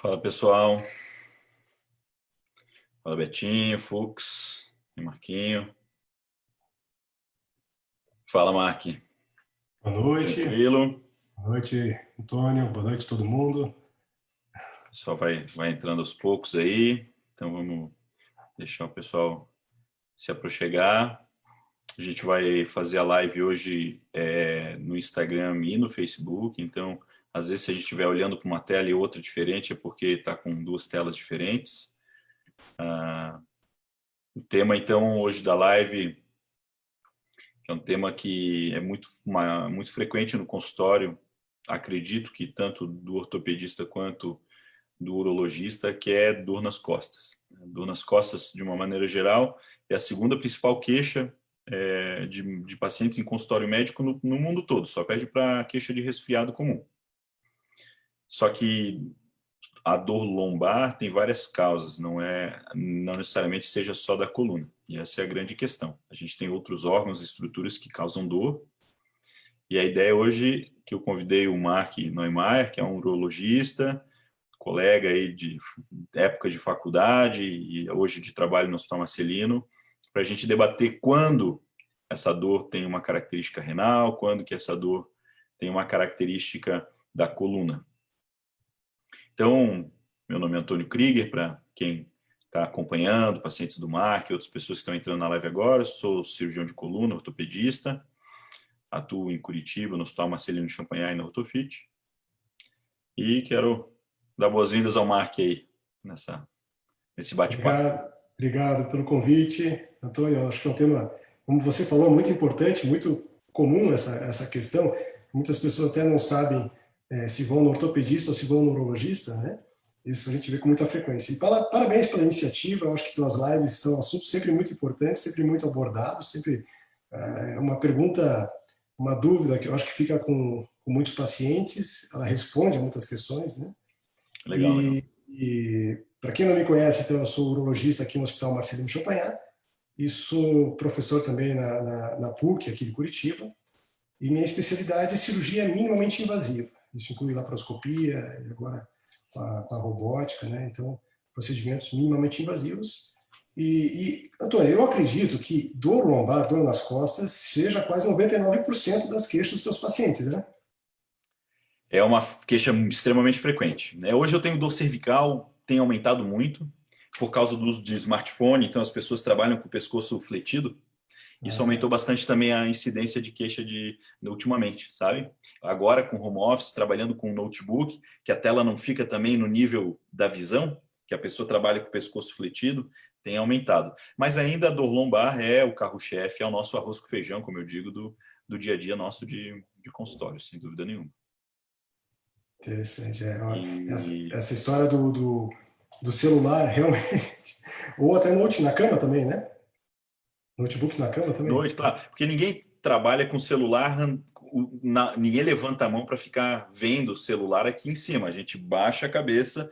Fala pessoal, fala Betinho, Fux e Marquinho. Fala Mark, Boa noite, tranquilo? boa noite, Antônio, boa noite todo mundo. O pessoal vai entrando aos poucos aí, então vamos deixar o pessoal se aproxegar. A gente vai fazer a live hoje no Instagram e no Facebook, então às vezes se a gente estiver olhando para uma tela e outra diferente é porque está com duas telas diferentes. O tema então hoje da live que é um tema que é muito frequente no consultório, acredito que tanto do ortopedista quanto do urologista, que é dor nas costas. Dor nas costas, de uma maneira geral, é a segunda principal queixa de pacientes em consultório médico no mundo todo, só pede para queixa de resfriado comum. Só que a dor lombar tem várias causas, não necessariamente seja só da coluna. E essa é a grande questão. A gente tem outros órgãos e estruturas que causam dor. E a ideia hoje que eu convidei o Mark Neumeier, que é um urologista, colega aí de época de faculdade e hoje de trabalho no Hospital Marcelino, para a gente debater quando essa dor tem uma característica renal, quando que essa dor tem uma característica da coluna. Então, meu nome é Antônio Krieger, para quem está acompanhando, pacientes do Mark, outras pessoas que estão entrando na live agora, sou cirurgião de coluna, ortopedista, atuo em Curitiba, no Hospital Marcelino Champagnat e na Ortofit, e quero dar boas-vindas ao Mark aí, nesse bate-papo. Obrigado pelo convite, Antônio. Acho que é um tema, como você falou, muito importante, muito comum essa questão. Muitas pessoas até não sabem se vão no ortopedista ou se vão no urologista, né? Isso a gente vê com muita frequência. E parabéns pela iniciativa. Eu acho que tuas lives são assuntos sempre muito importantes, sempre muito abordados, sempre uma pergunta, uma dúvida que eu acho que fica com muitos pacientes. Ela responde a muitas questões, né? Legal, legal. E para quem não me conhece, então, eu sou urologista aqui no Hospital Marcelino Champagnat e sou professor também na PUC, aqui de Curitiba. E minha especialidade é cirurgia minimamente invasiva. Isso inclui laparoscopia, e agora com a robótica, né? Então, procedimentos minimamente invasivos. Antônio, eu acredito que dor lombar, dor nas costas, seja quase 99% das queixas dos teus pacientes, né? É uma queixa extremamente frequente, né? Hoje eu tenho dor cervical, tem aumentado muito por causa do uso de smartphone, então as pessoas trabalham com o pescoço fletido. Isso aumentou bastante também a incidência de queixa ultimamente, sabe? Agora com home office, trabalhando com notebook, que a tela não fica também no nível da visão, que a pessoa trabalha com o pescoço fletido, tem aumentado. Mas ainda a dor lombar é o carro-chefe, é o nosso arroz com feijão, como eu digo, do dia a dia nosso de consultório, sem dúvida nenhuma. Interessante. E Essa história do celular, realmente. Ou até note na cama também, né? Notebook na cama também. noite, claro, porque ninguém trabalha com celular, ninguém levanta a mão para ficar vendo o celular aqui em cima. A gente baixa a cabeça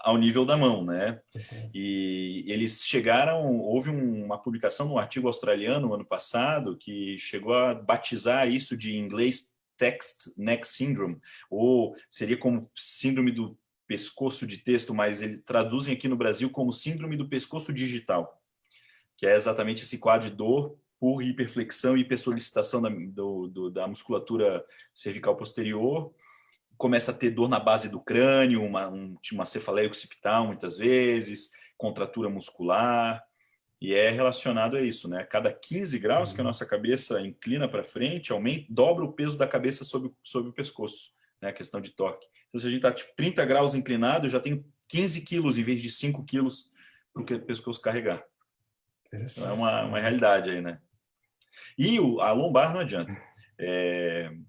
ao nível da mão, né? Assim, E eles chegaram, houve uma publicação no artigo australiano no ano passado que chegou a batizar isso de em inglês text neck syndrome, ou seria como síndrome do pescoço de texto, mas eles traduzem aqui no Brasil como síndrome do pescoço digital, que é exatamente esse quadro de dor por hiperflexão e hipersolicitação da musculatura cervical posterior. Começa a ter dor na base do crânio, uma cefaleia occipital muitas vezes, contratura muscular, e é relacionado a isso, né? Cada 15 graus que a nossa cabeça inclina para frente, dobra o peso da cabeça sobre o pescoço, né? A questão de torque. Então, se a gente está tipo 30 graus inclinado, eu já tenho 15 quilos em vez de 5 quilos para o pescoço carregar. Então, é interessante. uma realidade aí, né? E a lombar não adianta.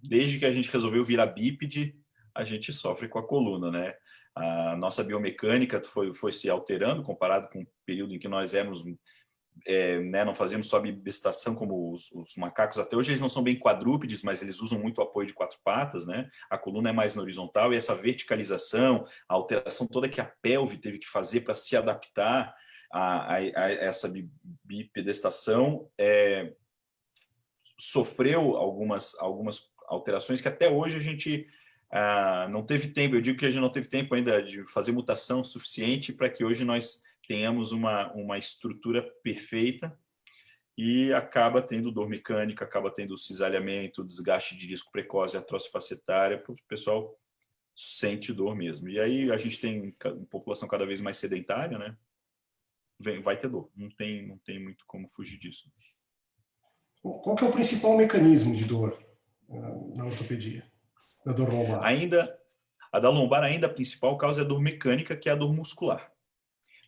Desde que a gente resolveu virar bípede, a gente sofre com a coluna, né? A nossa biomecânica foi se alterando comparado com o período em que nós éramos, né, não fazíamos só bipedestação como os macacos. Até hoje eles não são bem quadrúpedes, mas eles usam muito o apoio de quatro patas, né? A coluna é mais na horizontal e essa verticalização, a alteração toda que a pelve teve que fazer para se adaptar a essa bipedestação sofreu algumas alterações que até hoje a gente não teve tempo, eu digo que a gente não teve tempo ainda de fazer mutação suficiente para que hoje nós tenhamos uma estrutura perfeita e acaba tendo dor mecânica, acaba tendo cisalhamento, desgaste de disco precoce, artrose facetária, o pessoal sente dor mesmo. E aí a gente tem população cada vez mais sedentária, né? Vai ter dor, não tem muito como fugir disso. Qual que é o principal mecanismo de dor na ortopedia, da dor lombar? A da lombar, ainda a principal causa é a dor mecânica, que é a dor muscular.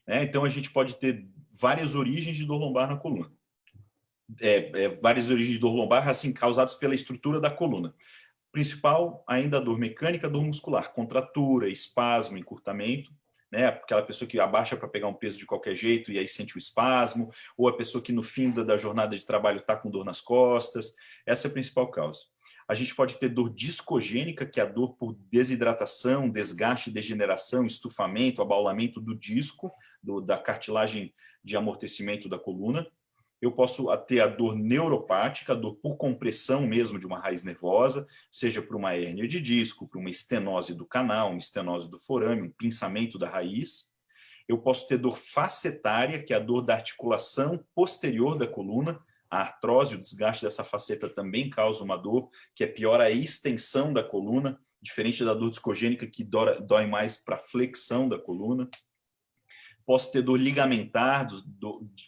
Né? Então, a gente pode ter várias origens de dor lombar na coluna. Várias origens de dor lombar, assim, causadas pela estrutura da coluna. Principal, ainda a dor mecânica, a dor muscular. Contratura, espasmo, encurtamento. Né? Aquela pessoa que abaixa para pegar um peso de qualquer jeito e aí sente o espasmo, ou a pessoa que no fim da jornada de trabalho está com dor nas costas. Essa é a principal causa. A gente pode ter dor discogênica, que é a dor por desidratação, desgaste, degeneração, estufamento, abaulamento do disco, da cartilagem de amortecimento da coluna. Eu posso ter a dor neuropática, a dor por compressão mesmo de uma raiz nervosa, seja por uma hérnia de disco, por uma estenose do canal, uma estenose do forame, um pinçamento da raiz. Eu posso ter dor facetária, que é a dor da articulação posterior da coluna. A artrose, o desgaste dessa faceta também causa uma dor, que é pior a extensão da coluna, diferente da dor discogênica, que dói mais para a flexão da coluna. Posso ter dor ligamentar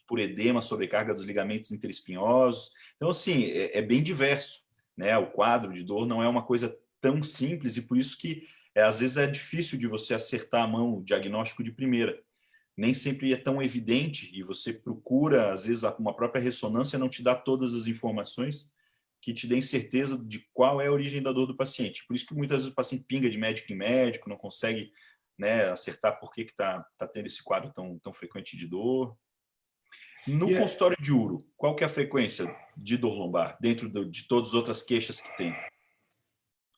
por edema, sobrecarga dos ligamentos interespinhosos. Então, assim, é bem diverso, né? O quadro de dor não é uma coisa tão simples e por isso que, às vezes, é difícil de você acertar a mão, o diagnóstico de primeira. Nem sempre é tão evidente e você procura, às vezes, uma própria ressonância não te dá todas as informações que te deem certeza de qual é a origem da dor do paciente. Por isso que muitas vezes o paciente pinga de médico em médico, não consegue, né, acertar por que está tendo esse quadro tão frequente de dor. No consultório de uro, qual que é a frequência de dor lombar, dentro de todas as outras queixas que tem?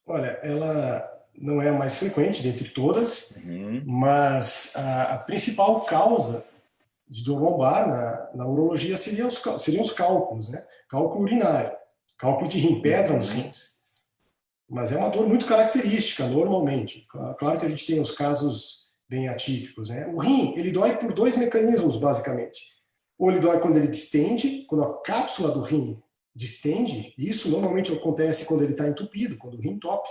Olha, ela não é a mais frequente dentre todas, mas a principal causa de dor lombar na urologia seriam os cálculos, né? Cálculo urinário, cálculo de rim, pedra nos rins. Mas é uma dor muito característica, normalmente. Claro que a gente tem os casos bem atípicos, né? O rim, ele dói por dois mecanismos, basicamente. Ou ele dói quando ele distende, quando a cápsula do rim distende, e isso normalmente acontece quando ele está entupido, quando o rim entope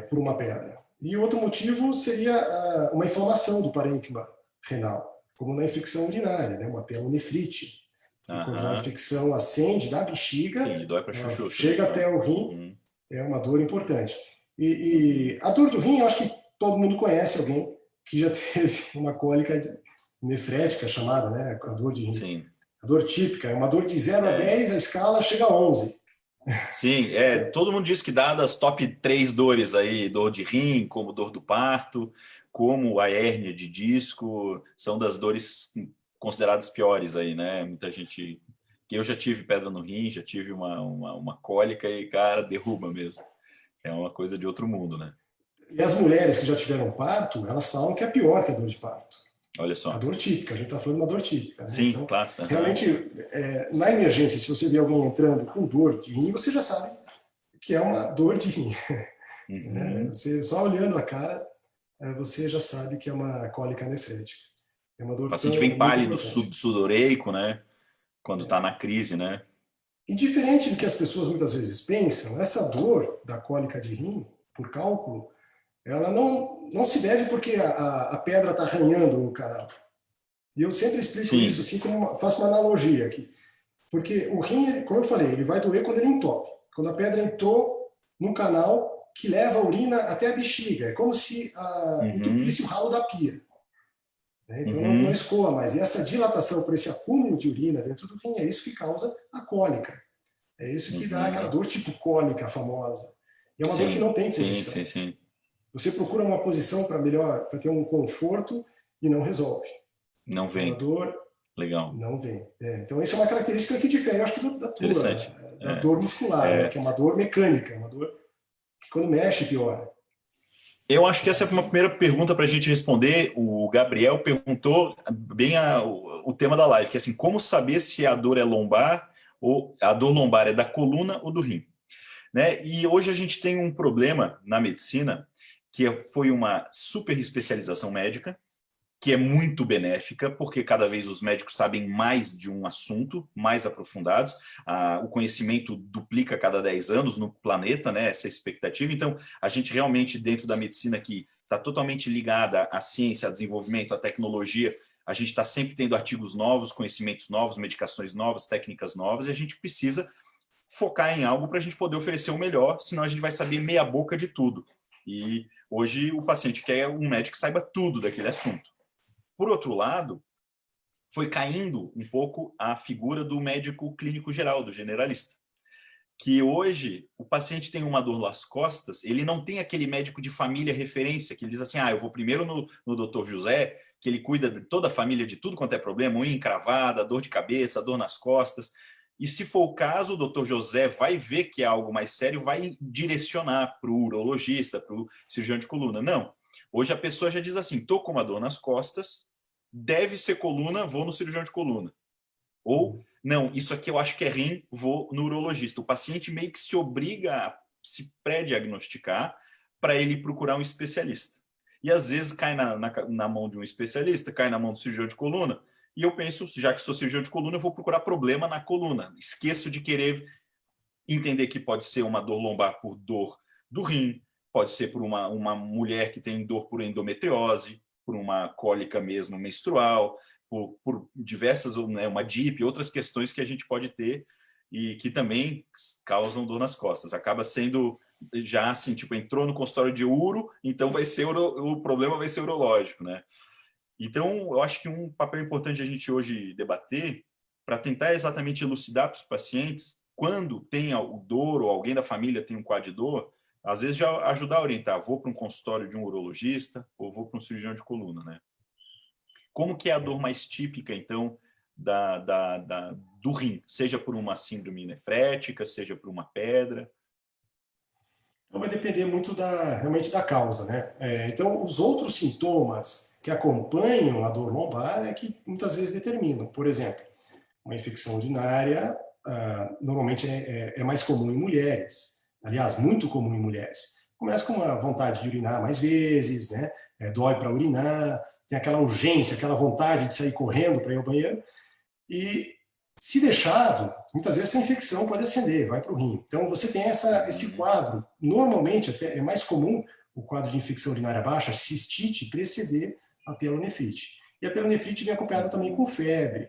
por uma pedra. E outro motivo seria uma inflamação do parênquima renal, como na infecção urinária, né? Uma pielonefrite. Quando a infecção ascende da bexiga, sim, dói pra chuchu, chega até o rim, é uma dor importante. E a dor do rim, eu acho que todo mundo conhece alguém que já teve uma cólica nefrética chamada, né? A dor de rim. Sim. A dor típica é uma dor de 0 a 10, a escala chega a 11. Sim, todo mundo diz que dadas top 3 dores aí, dor de rim, como dor do parto, como a hérnia de disco, são das dores consideradas piores aí, né? Muita gente... que eu já tive pedra no rim, já tive uma cólica e, cara, derruba mesmo. É uma coisa de outro mundo, né? E as mulheres que já tiveram parto, elas falam que é pior que a dor de parto. Olha só. A dor típica, a gente está falando de uma dor típica. Né? Sim, então, claro. Realmente, na emergência, se você vê alguém entrando com dor de rim, você já sabe que é uma dor de rim. Você, só olhando a cara, você já sabe que é uma cólica nefrética. É uma dor o paciente vem pálido, sudoreico, né? Quando está na crise, né? E diferente do que as pessoas muitas vezes pensam, essa dor da cólica de rim, por cálculo, ela não se deve porque a pedra está arranhando no canal. E eu sempre explico isso assim, faço uma analogia aqui. Porque o rim, como eu falei, ele vai doer quando ele entope. Quando a pedra entrou no canal que leva a urina até a bexiga. É como se entupisse o ralo da pia. Então não escoa mais. E essa dilatação por esse acúmulo de urina dentro do rim é isso que causa a cólica. É isso que dá aquela dor tipo cólica famosa. E é uma dor que não tem posição. Sim. Você procura uma posição para ter um conforto e não resolve. Não vem. Uma dor legal. Não vem. Então, isso é uma característica que difere, eu acho que da dor muscular, né? Que é uma dor mecânica, uma dor que quando mexe piora. Eu acho que essa é uma primeira pergunta para a gente responder. O Gabriel perguntou bem o tema da live, que é assim, como saber se a dor é lombar ou a dor lombar é da coluna ou do rim? né? E hoje a gente tem um problema na medicina, que foi uma super especialização médica, que é muito benéfica, porque cada vez os médicos sabem mais de um assunto, mais aprofundados. O conhecimento duplica a cada 10 anos no planeta, né? Essa é a expectativa. Então, a gente realmente, dentro da medicina que está totalmente ligada à ciência, ao desenvolvimento, à tecnologia, a gente está sempre tendo artigos novos, conhecimentos novos, medicações novas, técnicas novas, e a gente precisa focar em algo para a gente poder oferecer o melhor, senão a gente vai saber meia boca de tudo. E hoje o paciente quer um médico que saiba tudo daquele assunto. Por outro lado, foi caindo um pouco a figura do médico clínico geral, do generalista. Que hoje o paciente tem uma dor nas costas, ele não tem aquele médico de família referência, que ele diz assim, eu vou primeiro no doutor José, que ele cuida de toda a família, de tudo quanto é problema, unha encravada, dor de cabeça, dor nas costas. E se for o caso, o doutor José vai ver que é algo mais sério, vai direcionar para o urologista, para o cirurgião de coluna. Não. Hoje a pessoa já diz assim, estou com uma dor nas costas, deve ser coluna, vou no cirurgião de coluna. Ou, não, isso aqui eu acho que é rim, vou no urologista. O paciente meio que se obriga a se pré-diagnosticar para ele procurar um especialista. E às vezes cai na mão de um especialista, cai na mão do cirurgião de coluna, e eu penso, já que sou cirurgião de coluna, eu vou procurar problema na coluna. Esqueço de querer entender que pode ser uma dor lombar por dor do rim, pode ser por uma mulher que tem dor por endometriose, por uma cólica mesmo menstrual, por diversas, né, uma DIP, outras questões que a gente pode ter e que também causam dor nas costas. Acaba sendo já assim, tipo, entrou no consultório de uro, então vai ser o problema vai ser urológico, né? Então, eu acho que um papel importante a gente hoje debater para tentar exatamente elucidar para os pacientes quando tem o dor ou alguém da família tem um quadro de dor, às vezes já ajudar a orientar, vou para um consultório de um urologista ou vou para um cirurgião de coluna, né? Como que é a dor mais típica, então, do rim? Seja por uma síndrome nefrética, seja por uma pedra? Então vai depender muito realmente da causa, né? Então, os outros sintomas que acompanham a dor lombar é que muitas vezes determinam. Por exemplo, uma infecção urinária normalmente é mais comum em mulheres. Aliás, muito comum em mulheres. Começa com uma vontade de urinar mais vezes, né? Dói para urinar, tem aquela urgência, aquela vontade de sair correndo para ir ao banheiro. E se deixado, muitas vezes essa infecção pode ascender, vai para o rim. Então você tem esse quadro. Normalmente até é mais comum o quadro de infecção urinária baixa, cistite, preceder a pielonefrite. E a pielonefrite vem acompanhada também com febre,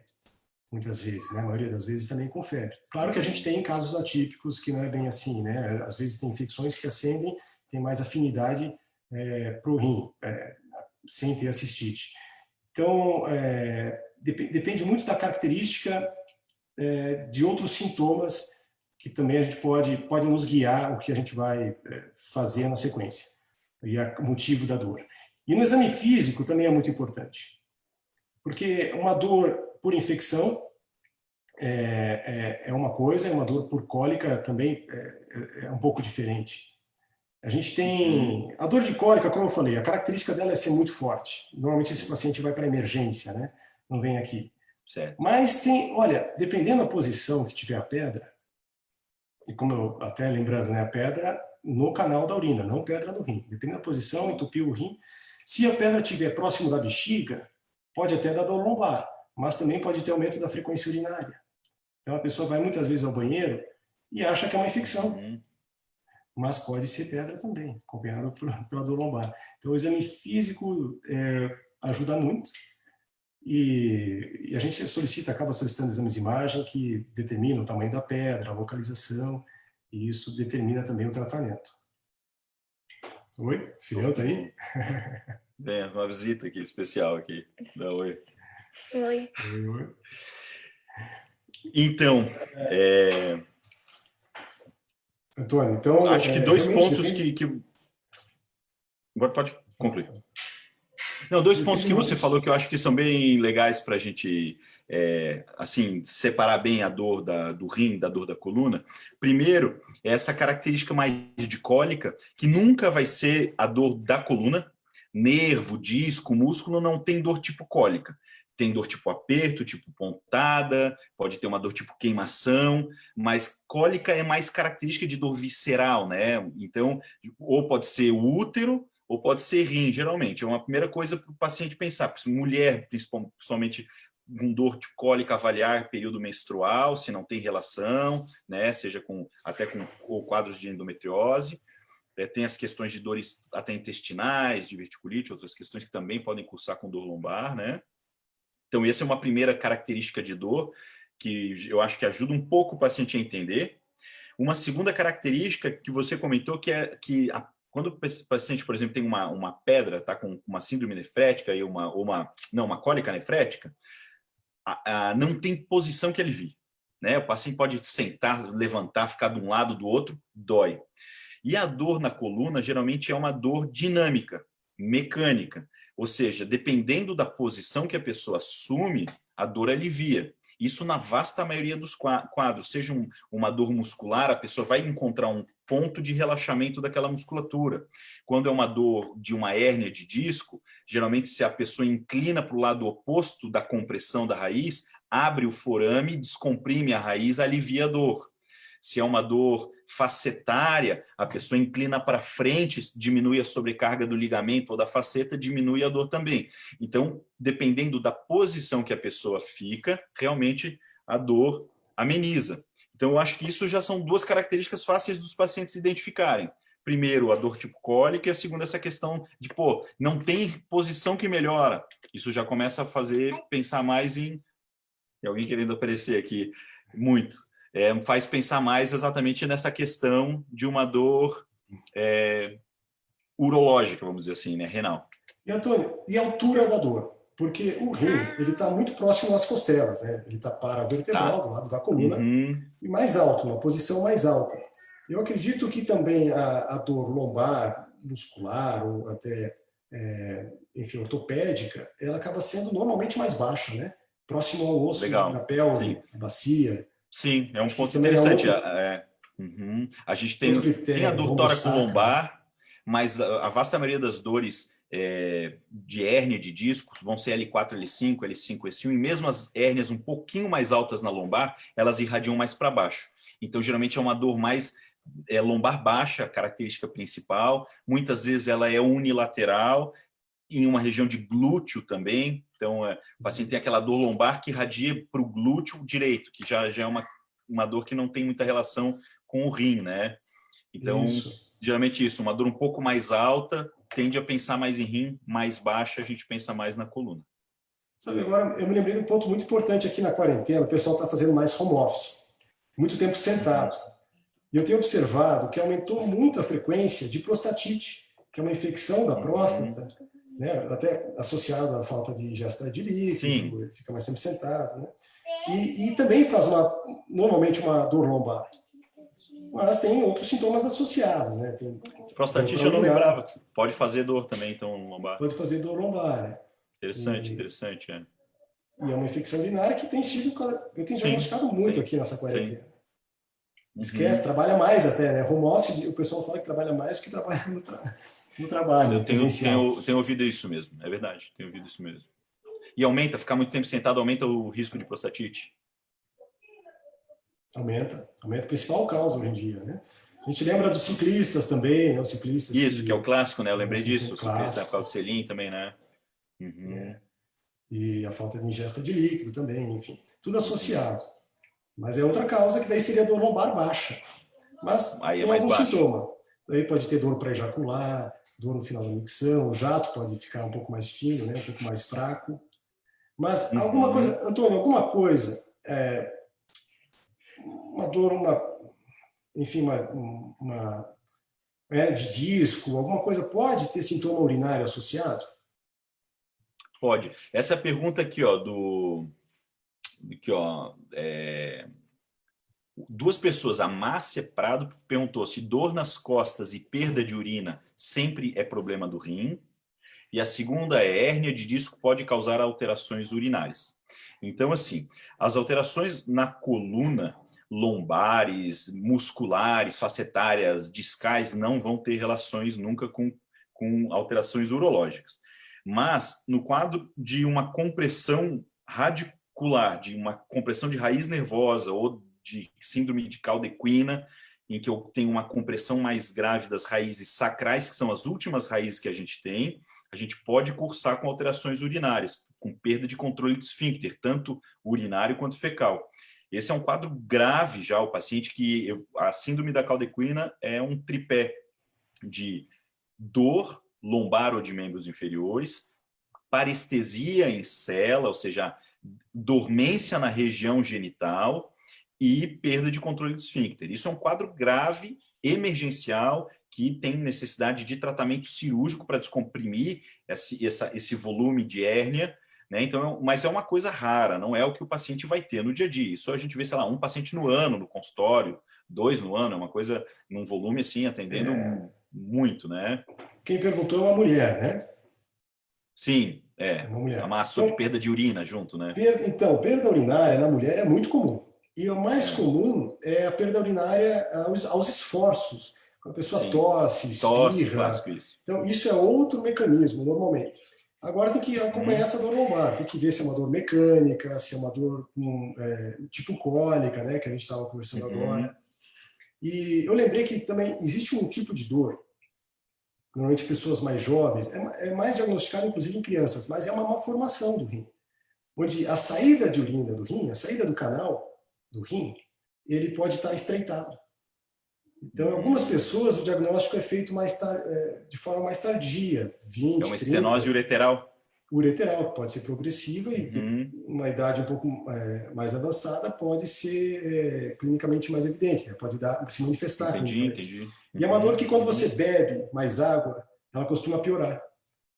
muitas vezes, né? A maioria das vezes também com febre. Claro que a gente tem casos atípicos que não é bem assim, né? Às vezes tem infecções que ascendem, tem mais afinidade para o rim, sem ter a cistite. Então, depende muito da característica de outros sintomas que também a gente pode nos guiar o que a gente vai fazer na sequência e o motivo da dor. E no exame físico também é muito importante, porque uma dor por infecção é uma coisa, e uma dor por cólica também é um pouco diferente. A gente tem a dor de cólica, como eu falei, a característica dela é ser muito forte. Normalmente esse paciente vai para emergência, né? Não vem aqui. Certo. Mas tem, olha, dependendo da posição que tiver a pedra, e como eu até lembrando, né, a pedra no canal da urina, não pedra no rim. Dependendo da posição, entupiu o rim. Se a pedra estiver próximo da bexiga, pode até dar dor lombar, mas também pode ter aumento da frequência urinária. Então a pessoa vai muitas vezes ao banheiro e acha que é uma infecção, mas pode ser pedra também, acompanhado pela dor lombar. Então o exame físico ajuda muito. E a gente acaba solicitando exames de imagem que determinam o tamanho da pedra, a localização, e isso determina também o tratamento. Oi, filhão, tá aí? Bem, uma visita aqui, especial aqui. Dá oi. Oi. Oi. Então, Antônio, então... acho que dois pontos depende... que... Agora pode concluir. Não, dois pontos que você falou que eu acho que são bem legais para a gente assim, separar bem a dor do rim da dor da coluna. Primeiro, é essa característica mais de cólica, que nunca vai ser a dor da coluna. Nervo, disco, músculo não tem dor tipo cólica. tem dor tipo aperto, tipo pontada, pode ter uma dor tipo queimação, mas cólica é mais característica de dor visceral, né? Então, ou pode ser o útero, ou pode ser rim, geralmente. É uma primeira coisa para o paciente pensar. Mulher, principalmente com dor de cólica, avaliar período menstrual, se não tem relação, né? Seja até com ou quadros de endometriose. Tem as questões de dores até intestinais, diverticulite, outras questões que também podem cursar com dor lombar, né? Então, essa é uma primeira característica de dor que eu acho que ajuda um pouco o paciente a entender. Uma segunda característica que você comentou, que é que quando o paciente, por exemplo, tem uma pedra, está com uma síndrome nefrética e uma cólica nefrética, não tem posição que alivie, né? O paciente pode sentar, levantar, ficar de um lado, do outro, dói. E a dor na coluna, geralmente, é uma dor dinâmica, mecânica. Ou seja, dependendo da posição que a pessoa assume, a dor alivia. Isso na vasta maioria dos quadros. Seja uma dor muscular, a pessoa vai encontrar um ponto de relaxamento daquela musculatura. Quando é uma dor de uma hérnia de disco, geralmente se a pessoa inclina para o lado oposto da compressão da raiz, abre o forame, descomprime a raiz, alivia a dor. Se é uma dor facetária, a pessoa inclina para frente, diminui a sobrecarga do ligamento ou da faceta, diminui a dor também. Então, dependendo da posição que a pessoa fica, realmente a dor ameniza. Então, eu acho que isso já são duas características fáceis dos pacientes identificarem. Primeiro, a dor tipo cólica, e a segunda, essa questão de, não tem posição que melhora. Isso já começa a fazer pensar mais em... Tem alguém querendo aparecer aqui muito. Faz pensar mais exatamente nessa questão de uma dor urológica, vamos dizer assim, né, renal. E, Antônio, e a altura da dor? Porque o rim ele está muito próximo às costelas, né? Ele está paravertebral, do lado da coluna, e mais alto, uma posição mais alta. Eu acredito que também a dor lombar, muscular, ou até, enfim, ortopédica, ela acaba sendo normalmente mais baixa, né? Próximo ao osso da pelve, bacia. Sim, é um ponto interessante. A gente tem a dor tóraco-lombar, mas a vasta maioria das dores de hérnia de discos vão ser L4, L5, L5, S1, e mesmo as hérnias um pouquinho mais altas na lombar, elas irradiam mais para baixo. Então, geralmente é uma dor mais lombar baixa, a característica principal. Muitas vezes ela é unilateral, em uma região de glúteo também. Então, o paciente tem aquela dor lombar que irradia para o glúteo direito, que já é uma dor que não tem muita relação com o rim, né? Então, geralmente isso, uma dor um pouco mais alta, tende a pensar mais em rim, mais baixa, a gente pensa mais na coluna. Sabe, agora eu me lembrei de um ponto muito importante aqui na quarentena, o pessoal está fazendo mais home office, muito tempo sentado. E eu tenho observado que aumentou muito a frequência de prostatite, que é uma infecção da próstata, né, até associado à falta de ingesta de líquido, ele fica mais tempo sentado, né? E também faz normalmente uma dor lombar. Mas tem outros sintomas associados, né? Prostatite eu não lembrava, pode fazer dor também, então, lombar. Pode fazer dor lombar, né? Interessante. E é uma infecção urinária que tem sido, eu tenho diagnosticado muito aqui nessa quarentena. Esquece, trabalha mais até, né? Home office, o pessoal fala que trabalha mais do que trabalha no trabalho. Eu tenho ouvido isso mesmo, é verdade, tenho ouvido isso mesmo. E ficar muito tempo sentado aumenta o risco de prostatite? Aumenta a principal causa hoje em dia, né? A gente lembra dos ciclistas também, né? Os ciclistas. Isso, que é o clássico, né? Eu lembrei disso, o ciclista por causa do selim também, né? E a falta de ingesta de líquido também, enfim. Tudo associado. Mas é outra causa que daí seria dor lombar baixa. Mas aí tem algum sintoma. Daí pode ter dor para ejacular, dor no final da micção, o jato pode ficar um pouco mais fino, né? Um pouco mais fraco. Mas alguma coisa, Antônio, alguma coisa, uma dor, enfim, uma hérnia de disco, alguma coisa pode ter sintoma urinário associado? Pode. Essa pergunta aqui, ó, duas pessoas, a Márcia Prado perguntou se dor nas costas e perda de urina sempre é problema do rim. E a segunda é hérnia de disco pode causar alterações urinárias. Então, assim, as alterações na coluna, lombares, musculares, facetárias, discais, não vão ter relações nunca com alterações urológicas. Mas no quadro de uma compressão radicular, de uma compressão de raiz nervosa ou de síndrome de Caldequina, em que eu tenho uma compressão mais grave das raízes sacrais, que são as últimas raízes que a gente pode cursar com alterações urinárias, com perda de controle de esfíncter, tanto urinário quanto fecal. Esse é um quadro grave já, o paciente a síndrome da Caldequina é um tripé de dor lombar ou de membros inferiores, parestesia em cela, ou seja, dormência na região genital e perda de controle de esfíncter. Isso é um quadro grave, emergencial, que tem necessidade de tratamento cirúrgico para descomprimir esse volume de hérnia, né? Então, mas é uma coisa rara, não é o que o paciente vai ter no dia a dia. Isso a gente vê, sei lá, um paciente no ano, no consultório, 2 no ano, é uma coisa num volume assim, atendendo muito, né? Quem perguntou é uma mulher, né? Sim, É uma mulher. a massa sobre perda de urina junto, né? Então, perda urinária na mulher é muito comum. E o mais comum é a perda urinária aos esforços. Quando a pessoa tosse, espirra. Clássico isso. Então, isso é outro mecanismo, normalmente. Agora tem que acompanhar essa dor lombar, tem que ver se é uma dor mecânica, se é uma dor tipo cólica, né, que a gente estava conversando agora. E eu lembrei que também existe um tipo de dor, normalmente pessoas mais jovens, é mais diagnosticado inclusive em crianças, mas é uma malformação do rim, onde a saída de urina do rim, a saída do canal do rim, ele pode estar estreitado. Então, em algumas pessoas, o diagnóstico é feito de forma mais tardia, 20, é uma estenose ureteral? Ureteral, que pode ser progressiva e uma idade um pouco mais avançada pode ser clinicamente mais evidente, né? Pode se manifestar. Entendi. E é uma dor que quando você bebe mais água, ela costuma piorar.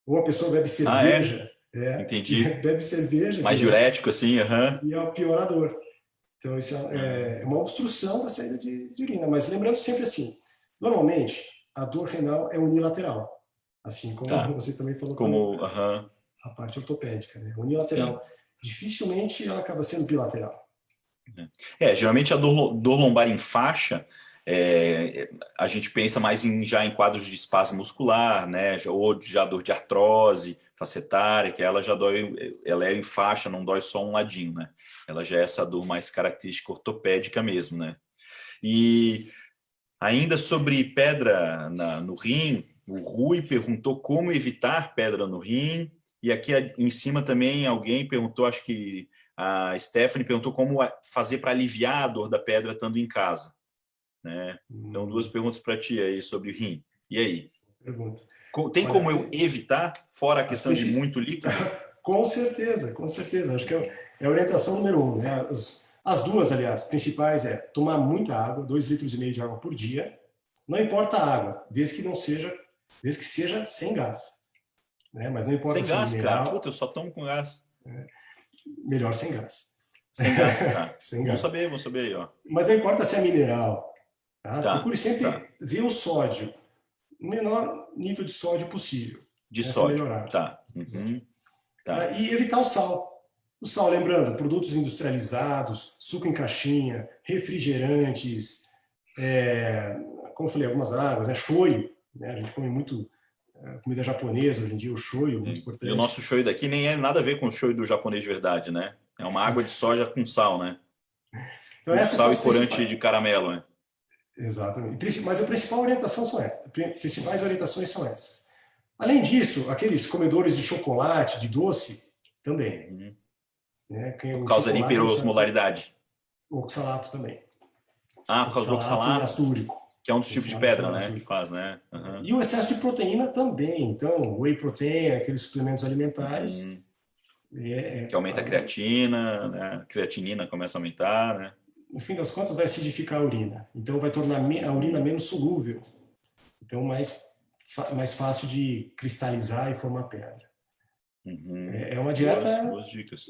Ou a pessoa bebe cerveja. Entendi. Bebe cerveja. Mais diurético, assim, E é pior a dor. Então, isso é uma obstrução da saída de urina. Mas lembrando sempre assim, normalmente, a dor renal é unilateral. Assim como você também falou a parte ortopédica, né? Unilateral. Sim. Dificilmente ela acaba sendo bilateral. Geralmente a dor lombar em faixa, a gente pensa mais já em quadros de espasmo muscular, né? Ou já dor de artrose facetária, que ela já dói, ela é em faixa, não dói só um ladinho, né? Ela já é essa dor mais característica ortopédica mesmo, né? E ainda sobre pedra no rim, o Rui perguntou como evitar pedra no rim, e aqui em cima também alguém perguntou, acho que a Stephanie perguntou como fazer para aliviar a dor da pedra estando em casa, né? Então, 2 perguntas para ti aí sobre o rim. E aí? Pergunta. Tem como eu evitar, fora a questão de muito líquido? Com certeza. Acho que é a orientação número 1, né? As duas, aliás, principais é tomar muita água, 2,5 litros de água por dia. Não importa a água, desde que seja sem gás. Né? Mas não importa sem gás, mineral. Cara. Puta, eu só tomo com gás. Melhor sem gás. Sem gás, tá. Sem gás. Vou saber aí, ó. Mas não importa se é mineral. Tá? Procure sempre ver o sódio, o menor nível de sódio possível. De sódio, tá. E evitar o sal. O sal, lembrando, produtos industrializados, suco em caixinha, refrigerantes, como eu falei, algumas águas, shoyu, né? A gente come muito comida japonesa hoje em dia, o shoyu, muito importante. E o nosso shoyu daqui nem é nada a ver com o shoyu do japonês de verdade, né? É uma água de soja com sal, né? Então, com sal e corante de caramelo, né? Exatamente. Mas a principais orientações são essas. Além disso, aqueles comedores de chocolate, de doce, também. Né? Por causa da hiperosmolaridade. O oxalato também. Por causa do oxalato. Astúrico. Que é um dos tipos de pedra, né? Que faz, né? E o excesso de proteína também. Então, whey protein, aqueles suplementos alimentares. Que aumenta a creatina, né? A creatinina começa a aumentar, né? No fim das contas, vai acidificar a urina. Então, vai tornar a urina menos solúvel. Então, mais fácil de cristalizar e formar pedra. É uma dieta... Boas dicas.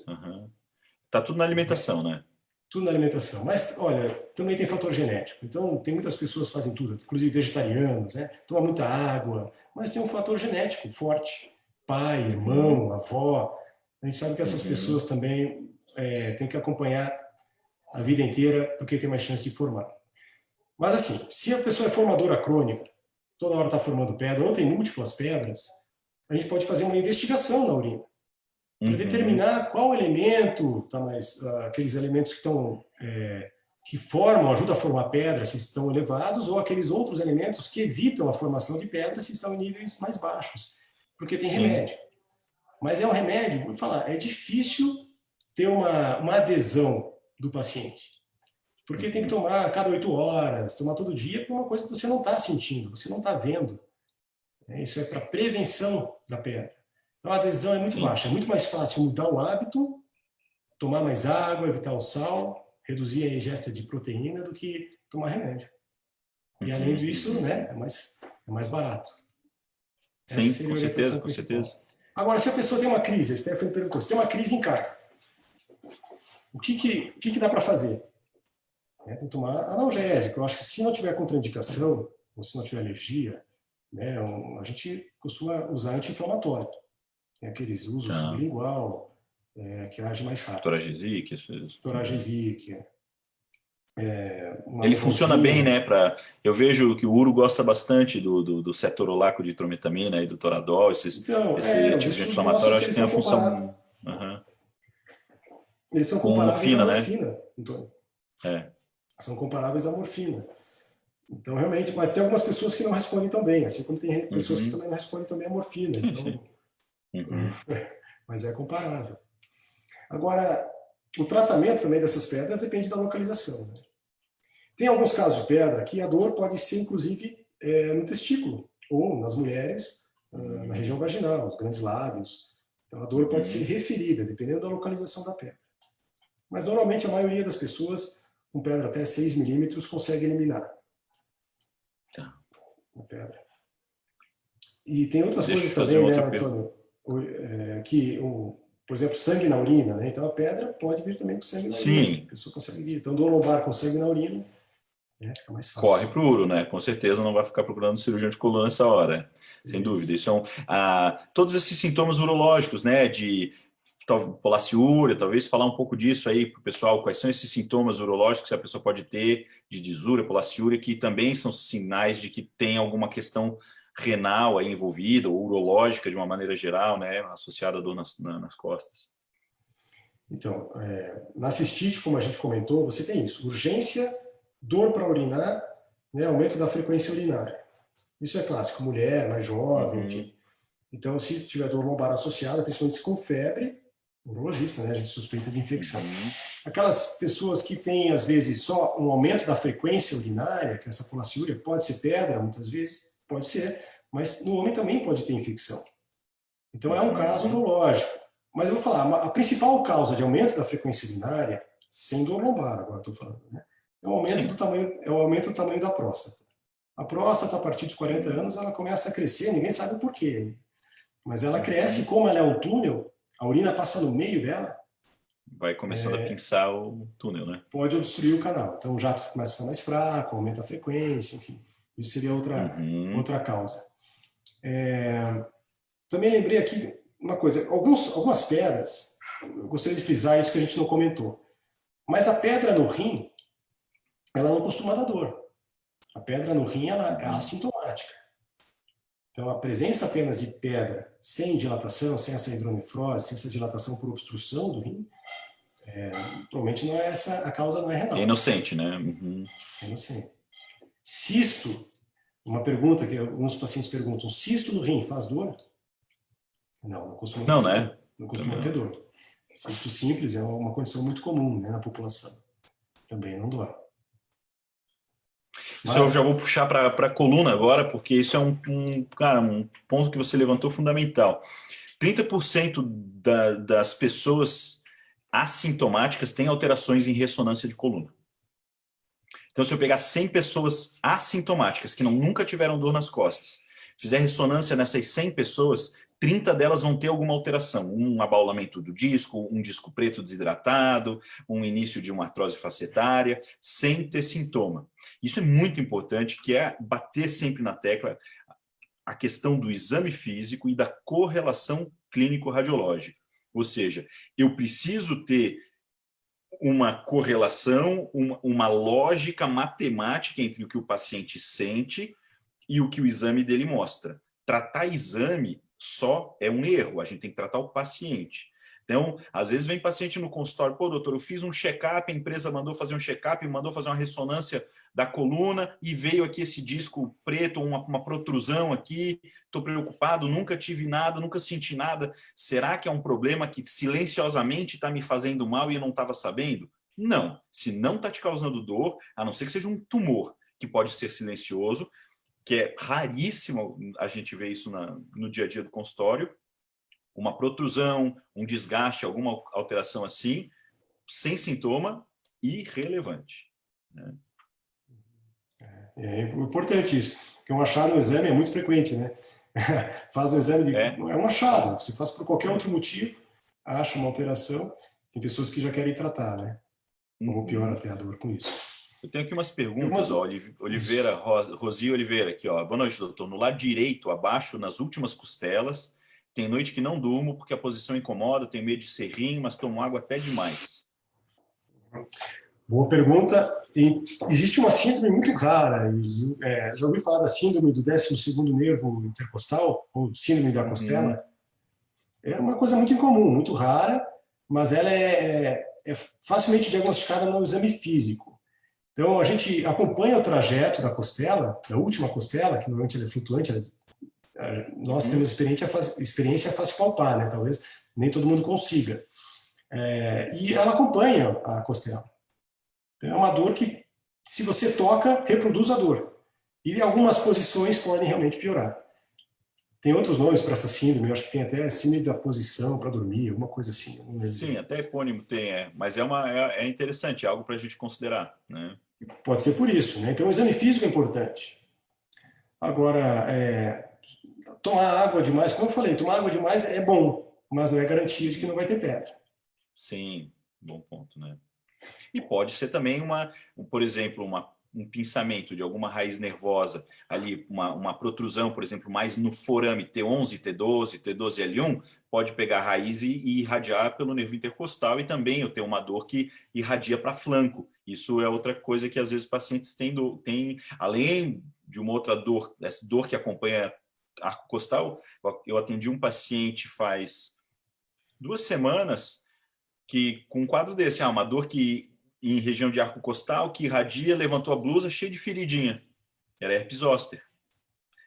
Tá tudo na alimentação, né? Tudo na alimentação. Mas, olha, também tem fator genético. Então, tem muitas pessoas que fazem tudo, inclusive vegetarianos, né? Toma muita água, mas tem um fator genético forte. Pai, irmão, avó. A gente sabe que essas pessoas também têm que acompanhar a vida inteira, porque tem mais chance de formar. Mas, assim, se a pessoa é formadora crônica, toda hora está formando pedra, ou tem múltiplas pedras, a gente pode fazer uma investigação na urina, para determinar qual elemento, aqueles elementos que estão, que formam, ajudam a formar pedra, se estão elevados, ou aqueles outros elementos que evitam a formação de pedra, se estão em níveis mais baixos, porque tem remédio. Mas é um remédio, vou falar, é difícil ter uma adesão do paciente, porque tem que tomar a cada 8 horas, tomar todo dia, por uma coisa que você não está sentindo, você não está vendo. Isso é para prevenção da pedra. Então a adesão é muito baixa, é muito mais fácil mudar o hábito, tomar mais água, evitar o sal, reduzir a ingesta de proteína do que tomar remédio. E além disso, né, é mais barato. Sim, com certeza, com certeza. Agora, se a pessoa tem uma crise, a Stephanie perguntou, se tem uma crise em casa, o que dá para fazer? Tem que tomar analgésico. Eu acho que se não tiver contraindicação, ou se não tiver alergia, né, a gente costuma usar anti-inflamatório. Tem aqueles usos sublingual, que age mais rápido. Toragesic. Ele funciona bem, né? Eu vejo que o Uro gosta bastante do cetorolaco de trometamina e do toradol, esse tipo de anti-inflamatório, acho que tem uma função. Eles são comparáveis à morfina, Antônio. São comparáveis à morfina. Então, realmente, mas tem algumas pessoas que não respondem tão bem, assim como tem pessoas que também não respondem tão bem à morfina. Então, mas é comparável. Agora, o tratamento também dessas pedras depende da localização. Né? Tem alguns casos de pedra que a dor pode ser, inclusive, no testículo, ou nas mulheres, na região vaginal, nos grandes lábios. Então, a dor pode ser referida, dependendo da localização da pedra. Mas, normalmente, a maioria das pessoas, com pedra até 6 milímetros, consegue eliminar a pedra. E tem outras coisas também, né, Antônio? Por exemplo, sangue na urina, né? Então a pedra pode vir também com sangue na urina. A pessoa consegue vir. Então, dor lombar com sangue na urina, fica mais fácil. Corre para o Uro, né? Com certeza não vai ficar procurando cirurgião de coluna nessa hora. Sem dúvida. Isso todos esses sintomas urológicos, né? De polaciúria, talvez falar um pouco disso aí para o pessoal. Quais são esses sintomas urológicos que a pessoa pode ter de disúria, polaciúria, que também são sinais de que tem alguma questão renal aí envolvida, ou urológica de uma maneira geral, né, associada à dor nas costas. Então, na cistite, como a gente comentou, você tem isso, urgência, dor para urinar, né, aumento da frequência urinária. Isso é clássico, mulher, mais jovem, enfim. Então, se tiver dor lombar associada, principalmente com febre, urologista, né, a gente suspeita de infecção. Aquelas pessoas que têm, às vezes, só um aumento da frequência urinária, que é essa polaciúria, pode ser pedra, muitas vezes, pode ser, mas no homem também pode ter infecção. Então, é um caso urológico. Mas eu vou falar, a principal causa de aumento da frequência urinária, sem dor lombar, agora estou falando, né, é o aumento do tamanho da próstata. A próstata, a partir dos 40 anos, ela começa a crescer, ninguém sabe o porquê. Mas ela cresce, como ela é um túnel, a urina passa no meio dela. Vai começando a pinçar o túnel, né? Pode obstruir o canal. Então o jato começa a ficar mais fraco, aumenta a frequência, enfim. Isso seria outra causa. Também lembrei aqui uma coisa. Algumas pedras, eu gostaria de frisar isso que a gente não comentou. Mas a pedra no rim, ela não costuma dar dor. A pedra no rim, ela é assintomática. Então, a presença apenas de pedra sem dilatação, sem essa hidronefrose, sem essa dilatação por obstrução do rim, provavelmente não é a causa não é renal. É inocente, né? É inocente. Cisto, uma pergunta que alguns pacientes perguntam, cisto no rim faz dor? Não costuma fazer né? dor. Não costuma ter dor. Cisto simples é uma condição muito comum, né, na população. Também não dói. Isso eu já vou puxar para a coluna agora, porque isso é um ponto que você levantou fundamental. 30% das pessoas assintomáticas têm alterações em ressonância de coluna. Então, se eu pegar 100 pessoas assintomáticas que nunca tiveram dor nas costas, fizer ressonância nessas 100 pessoas, 30 delas vão ter alguma alteração. Um abaulamento do disco, um disco preto desidratado, um início de uma artrose facetária, sem ter sintoma. Isso é muito importante, que é bater sempre na tecla a questão do exame físico e da correlação clínico-radiológica. Ou seja, eu preciso ter uma correlação, uma lógica matemática entre o que o paciente sente e o que o exame dele mostra. Tratar exame só é um erro, a gente tem que tratar o paciente. Então, às vezes vem paciente no consultório, pô, doutor, eu fiz um check-up, a empresa mandou fazer um check-up, mandou fazer uma ressonância da coluna e veio aqui esse disco preto, uma protrusão aqui, estou preocupado, nunca tive nada, nunca senti nada. Será que é um problema que silenciosamente está me fazendo mal e eu não estava sabendo? Não. Se não está te causando dor, a não ser que seja um tumor, que pode ser silencioso, que é raríssimo a gente ver isso no dia a dia do consultório, uma protrusão, um desgaste, alguma alteração assim, sem sintoma, irrelevante, né? É importante isso, porque um achado no exame é muito frequente, né? Faz um exame, é um achado, você faz por qualquer outro motivo, acha uma alteração, tem pessoas que já querem tratar, né? Ou pior até a dor com isso. Eu tenho aqui umas perguntas, ó, Oliveira, Rosi Oliveira, aqui, ó. Boa noite, doutor. No lado direito, abaixo, nas últimas costelas, tem noite que não durmo porque a posição incomoda, tenho medo de ser rim, mas tomo água até demais. Boa pergunta. Existe uma síndrome muito rara, já ouvi falar da síndrome do 12º nervo intercostal, ou síndrome da costela. É uma coisa muito incomum, muito rara, mas ela é facilmente diagnosticada no exame físico. Então, a gente acompanha o trajeto da costela, da última costela, que normalmente ela é flutuante, nós temos experiência fácil palpar, né? Talvez nem todo mundo consiga. E ela acompanha a costela. Então, é uma dor que, se você toca, reproduz a dor. E algumas posições podem realmente piorar. Tem outros nomes para essa síndrome, eu acho que tem até síndrome da posição para dormir, alguma coisa assim. Sim, até epônimo tem, mas é interessante, é algo para a gente considerar, né? Pode ser por isso, né? Então, o exame físico é importante. Agora, tomar água demais, como eu falei, tomar água demais é bom, mas não é garantia de que não vai ter pedra. Sim, bom ponto, né? E pode ser também por exemplo, um pinçamento de alguma raiz nervosa, ali uma protrusão, por exemplo, mais no forame T11, T12, T12L1, pode pegar a raiz e irradiar pelo nervo intercostal, e também eu tenho uma dor que irradia para flanco. Isso é outra coisa que às vezes pacientes têm, além de uma outra dor, essa dor que acompanha arco costal. Eu atendi um paciente faz 2 semanas que com um quadro desse, uma dor que em região de arco costal, que irradia, levantou a blusa cheia de feridinha. Era herpes zoster.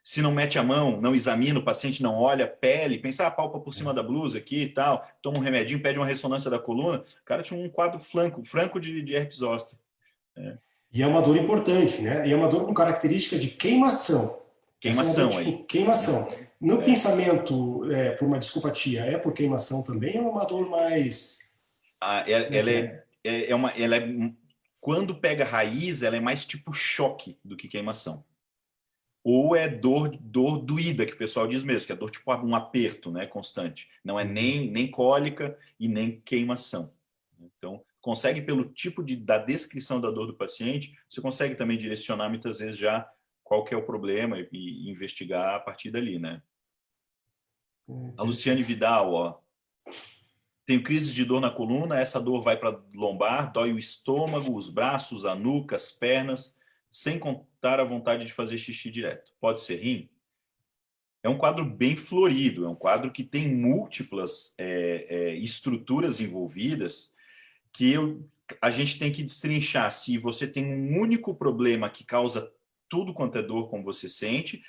Se não mete a mão, não examina, o paciente não olha, pele, pensa, palpa por cima da blusa aqui e tal, toma um remedinho, pede uma ressonância da coluna, o cara tinha um quadro franco de herpes zoster. E é uma dor importante, né? E é uma dor com característica de queimação. Queimação essa é uma dor, aí. Queimação. No pensamento por uma discopatia, é por queimação também ou é uma dor mais... Quando pega raiz, ela é mais tipo choque do que queimação. Ou é dor doída, que o pessoal diz mesmo, que é dor tipo um aperto, né, constante. Não é nem cólica e nem queimação. Então, consegue, pelo tipo da descrição da dor do paciente, você consegue também direcionar muitas vezes já qual que é o problema e investigar a partir dali, né? A Luciane Vidal, ó. Tenho crise de dor na coluna, essa dor vai para lombar, dói o estômago, os braços, a nuca, as pernas, sem contar a vontade de fazer xixi direto. Pode ser rim? É um quadro bem florido, é um quadro que tem múltiplas estruturas envolvidas, que a gente tem que destrinchar se você tem um único problema que causa tudo quanto é dor, como você sente,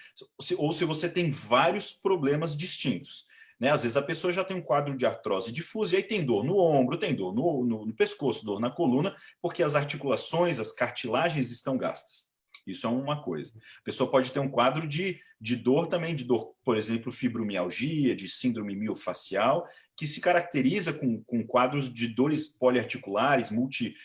ou se você tem vários problemas distintos. Né? Às vezes a pessoa já tem um quadro de artrose difusa e aí tem dor no ombro, tem dor no pescoço, dor na coluna, porque as articulações, as cartilagens estão gastas. Isso é uma coisa. A pessoa pode ter um quadro de dor também, de dor, por exemplo, fibromialgia, de síndrome miofacial, que se caracteriza com quadros de dores poliarticulares, de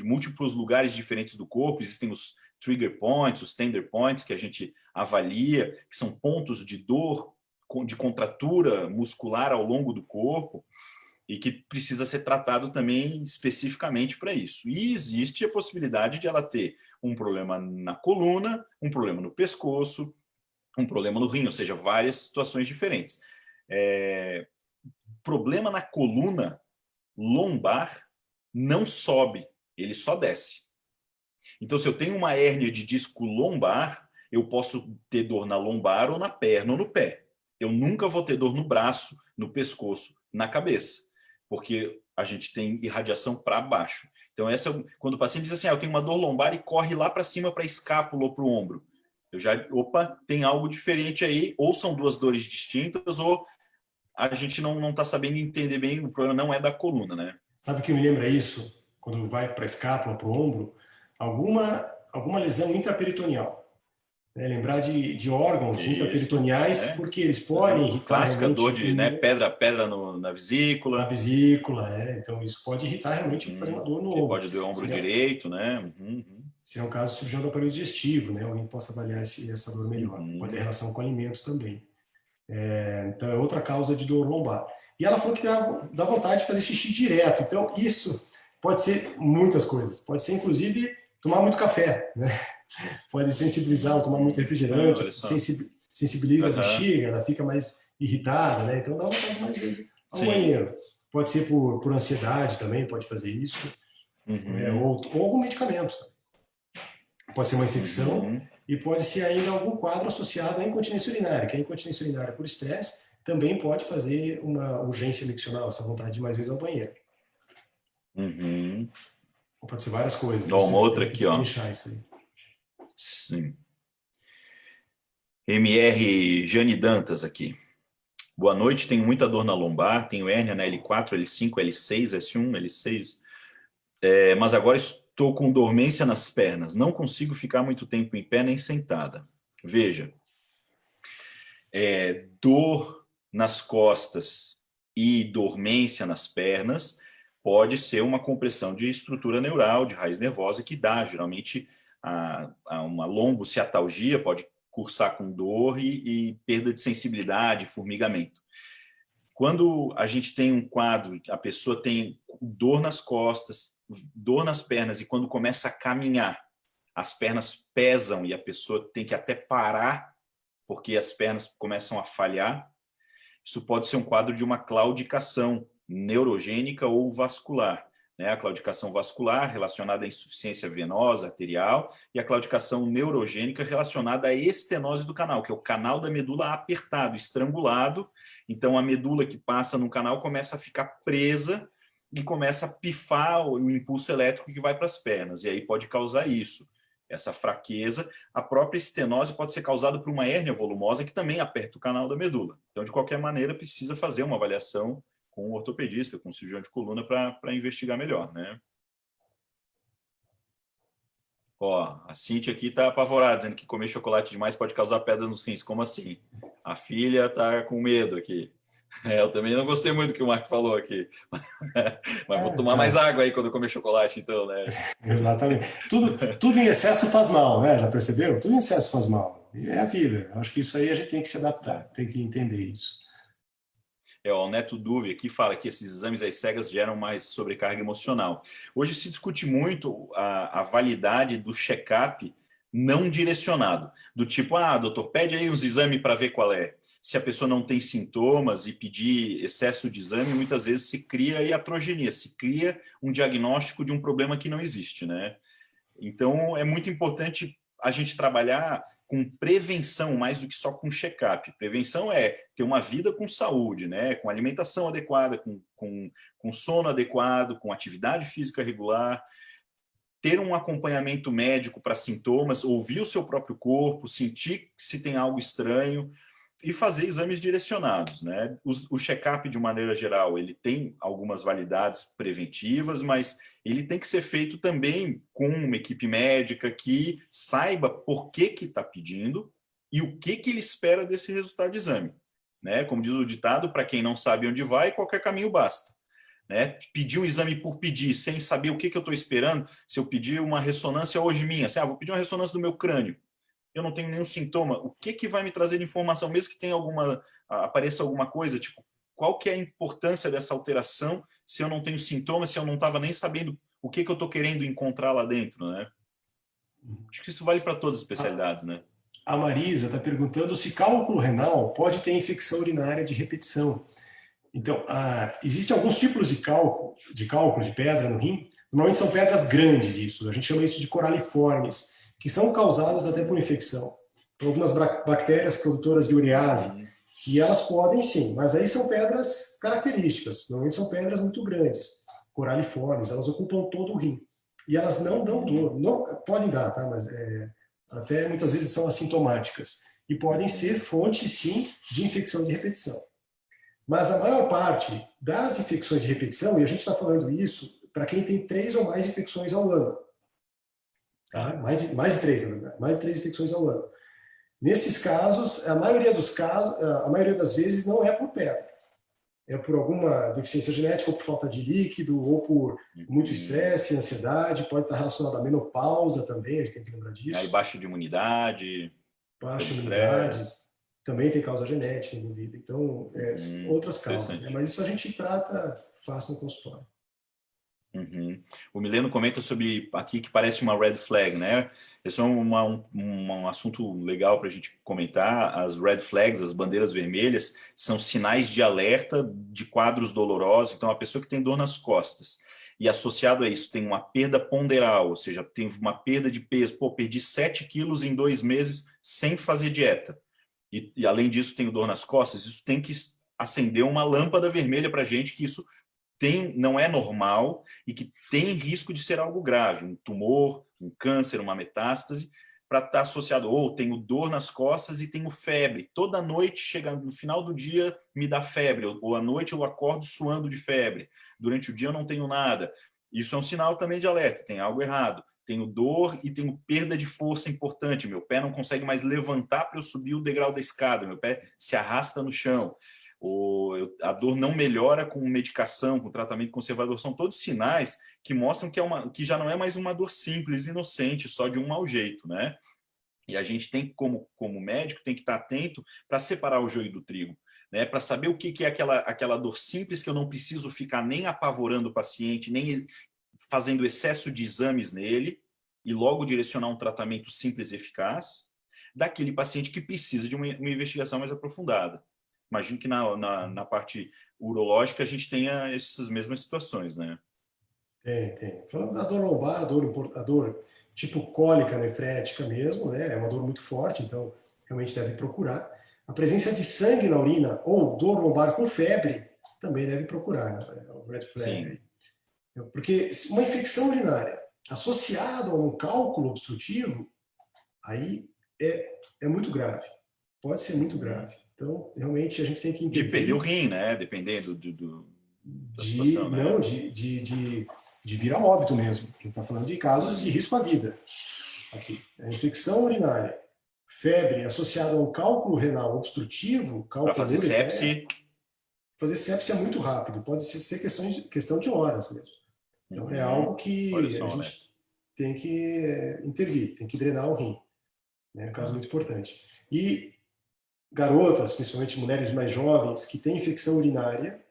múltiplos lugares diferentes do corpo. Existem os trigger points, os tender points, que a gente avalia, que são pontos de dor, de contratura muscular ao longo do corpo, e que precisa ser tratado também especificamente para isso. E existe a possibilidade de ela ter um problema na coluna, um problema no pescoço, um problema no rim, ou seja, várias situações diferentes. Problema na coluna lombar não sobe, ele só desce. Então, se eu tenho uma hérnia de disco lombar, eu posso ter dor na lombar ou na perna ou no pé. eu nunca vou ter dor no braço, no pescoço, na cabeça, porque a gente tem irradiação para baixo. Então, quando o paciente diz assim, eu tenho uma dor lombar e corre lá para cima para a escápula ou para o ombro. Eu já, opa, tem algo diferente aí, ou são duas dores distintas, ou a gente não está sabendo entender bem, o problema não é da coluna, né? Sabe o que me lembra isso? Quando vai para a escápula, para o ombro, alguma lesão intraperitoneal. Lembrar de órgãos Isso, intraperitoneais, porque eles podem irritar clássica realmente dor de pedra na vesícula. na vesícula, então isso pode irritar realmente e fazer uma dor no que ombro. pode doer o ombro direito, né? Se é um caso de cirurgião do aparelho digestivo, né? Alguém possa avaliar essa dor melhor. Pode ter relação com o alimento também. Então é outra causa de dor lombar. E ela falou que dá vontade de fazer xixi direto. Então isso pode ser muitas coisas. Pode ser inclusive tomar muito café, né? Pode sensibilizar, ou tomar muito refrigerante, sensibiliza a bexiga, ela fica mais irritada, né? Então dá vontade mais vezes ao banheiro. Pode ser por ansiedade também, pode fazer isso. Ou algum medicamento. Pode ser uma infecção e pode ser ainda algum quadro associado à incontinência urinária, que a incontinência urinária por estresse também pode fazer uma urgência miccional, essa vontade de ir mais vezes ao banheiro. Pode ser várias coisas. Uma outra aqui, ó. Deixar isso aí. Sim. MR Jane Dantas aqui. Boa noite, tenho muita dor na lombar, tenho hérnia na L4, L5, L6, S1, L6, mas agora estou com dormência nas pernas, não consigo ficar muito tempo em pé nem sentada. Veja, dor nas costas e dormência nas pernas pode ser uma compressão de estrutura neural, de raiz nervosa, que dá geralmente uma lombociatalgia, pode cursar com dor e perda de sensibilidade, formigamento. Quando a gente tem um quadro, a pessoa tem dor nas costas, dor nas pernas, e quando começa a caminhar, as pernas pesam e a pessoa tem que até parar, porque as pernas começam a falhar, isso pode ser um quadro de uma claudicação neurogênica ou vascular. A claudicação vascular relacionada à insuficiência venosa, arterial, e a claudicação neurogênica relacionada à estenose do canal, que é o canal da medula apertado, estrangulado. Então, a medula que passa no canal começa a ficar presa e começa a pifar o impulso elétrico que vai para as pernas, e aí pode causar isso. Essa fraqueza, a própria estenose pode ser causada por uma hérnia volumosa que também aperta o canal da medula. Então, de qualquer maneira, precisa fazer uma avaliação com um ortopedista, com um cirurgião de coluna para investigar melhor, né? Ó, a Cíntia aqui está apavorada, dizendo que comer chocolate demais pode causar pedras nos rins. Como assim? A filha está com medo aqui. Eu também não gostei muito do que o Marco falou aqui. Mas vou tomar mais água aí quando eu comer chocolate, então, né? Exatamente. Tudo em excesso faz mal, né? Já percebeu? Tudo em excesso faz mal. E é a vida. Eu acho que isso aí a gente tem que se adaptar, tem que entender isso. O Neto Duve aqui fala que esses exames às cegas geram mais sobrecarga emocional. Hoje se discute muito a validade do check-up não direcionado. Do tipo, doutor, pede aí uns exames para ver qual é. Se a pessoa não tem sintomas e pedir excesso de exame, muitas vezes se cria iatrogenia, se cria um diagnóstico de um problema que não existe, né? Então, é muito importante a gente trabalhar com prevenção mais do que só com check-up. Prevenção é ter uma vida com saúde, né? Com alimentação adequada, com sono adequado, com atividade física regular, ter um acompanhamento médico para sintomas, ouvir o seu próprio corpo, sentir se tem algo estranho e fazer exames direcionados, né? O check-up, de maneira geral, ele tem algumas validades preventivas, mas ele tem que ser feito também com uma equipe médica que saiba por que está pedindo e o que ele espera desse resultado de exame, né? Como diz o ditado, para quem não sabe onde vai, qualquer caminho basta. Né? Pedir um exame por pedir, sem saber o que eu estou esperando. Se eu pedir uma ressonância hoje minha, vou pedir uma ressonância do meu crânio, eu não tenho nenhum sintoma, o que vai me trazer de informação, mesmo que tenha apareça alguma coisa, tipo, qual que é a importância dessa alteração se eu não tenho sintomas, se eu não estava nem sabendo o que eu estou querendo encontrar lá dentro, né? Acho que isso vale para todas as especialidades, né? A Marisa está perguntando se cálculo renal pode ter infecção urinária de repetição. Então, existem alguns tipos de cálculo de pedra no rim. Normalmente são pedras grandes, isso. A gente chama isso de coraliformes, que são causadas até por infecção. Por algumas bactérias produtoras de urease. E elas podem sim, mas aí são pedras características, normalmente são pedras muito grandes, coraliformes, elas ocupam todo o rim. E elas não dão dor, não, podem dar, tá? Mas até muitas vezes são assintomáticas. E podem ser fonte, sim, de infecção de repetição. Mas a maior parte das infecções de repetição, e a gente está falando isso para quem tem 3 ou mais infecções ao ano. Tá? Mais de 3, na verdade. Mais de 3 infecções ao ano. Nesses casos, a maioria dos casos, a maioria das vezes não é por pedra. É por alguma deficiência genética, ou por falta de líquido, ou por muito estresse, ansiedade, pode estar relacionado à menopausa também, a gente tem que lembrar disso. Aí baixa de imunidade, baixa imunidade, também tem causa genética envolvida. Então, outras causas, né? Mas isso a gente trata fácil no consultório. O Mileno comenta sobre aqui que parece uma red flag, né? Esse é um assunto legal para a gente comentar. As red flags, as bandeiras vermelhas, são sinais de alerta de quadros dolorosos. Então, a pessoa que tem dor nas costas e associado a isso tem uma perda ponderal, ou seja, tem uma perda de peso. Pô, perdi 7 quilos em 2 meses sem fazer dieta. E além disso, tenho dor nas costas. Isso tem que acender uma lâmpada vermelha para a gente que isso não é normal e que tem risco de ser algo grave, um tumor, um câncer, uma metástase, para estar associado, ou tenho dor nas costas e tenho febre. Toda noite, chega no final do dia, me dá febre, ou à noite eu acordo suando de febre. Durante o dia eu não tenho nada. Isso é um sinal também de alerta, tem algo errado. Tenho dor e tenho perda de força importante, meu pé não consegue mais levantar para eu subir o degrau da escada, meu pé se arrasta no chão. A dor não melhora com medicação, com tratamento conservador, são todos sinais que mostram que já não é mais uma dor simples, inocente, só de um mau jeito, né? E a gente tem, como médico, tem que estar atento para separar o joio do trigo, né? Para saber o que é aquela dor simples que eu não preciso ficar nem apavorando o paciente, nem fazendo excesso de exames nele, e logo direcionar um tratamento simples e eficaz, daquele paciente que precisa de uma investigação mais aprofundada. Imagino que na parte urológica a gente tenha essas mesmas situações, né? Tem. Falando da dor lombar, a dor tipo cólica nefrética mesmo, né? É uma dor muito forte, então realmente deve procurar. A presença de sangue na urina ou dor lombar com febre também deve procurar, né? O red flag. Porque uma infecção urinária associada a um cálculo obstrutivo, aí é muito grave. Pode ser muito grave. Então, realmente, a gente tem que intervir. De perder o rim, né? Dependendo da situação, né? Não, de vir a óbito mesmo. A gente está falando de casos de risco à vida. Aqui. A infecção urinária, febre associada a um cálculo renal obstrutivo, para fazer sepse. Fazer sepse é muito rápido, pode ser questão de horas mesmo. Então, é algo que a gente tem que intervir, tem que drenar o rim. É um caso muito importante. E garotas, principalmente mulheres mais jovens, que têm infecção urinária,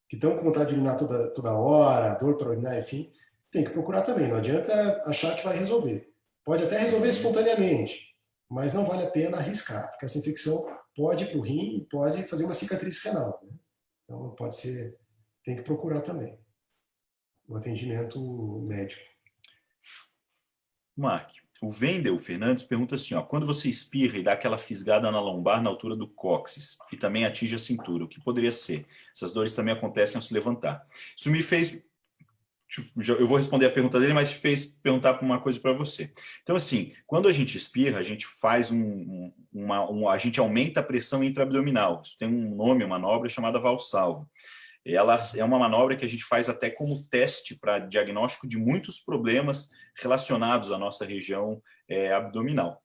que estão com vontade de urinar toda hora, dor para urinar, enfim, tem que procurar também. Não adianta achar que vai resolver. Pode até resolver espontaneamente, mas não vale a pena arriscar, porque essa infecção pode ir para o rim e pode fazer uma cicatriz renal. Né? Então, pode ser, tem que procurar também o atendimento médico. Mark, o Wendel Fernandes pergunta assim, ó, quando você espirra e dá aquela fisgada na lombar na altura do cóccix e também atinge a cintura, o que poderia ser? Essas dores também acontecem ao se levantar. Isso me fez... Eu vou responder a pergunta dele, mas fez perguntar uma coisa para você. Então, assim, quando a gente espirra, a gente faz a gente aumenta a pressão intraabdominal. Isso tem um nome, uma manobra chamada Valsalva. Ela é uma manobra que a gente faz até como teste para diagnóstico de muitos problemas relacionados à nossa região abdominal.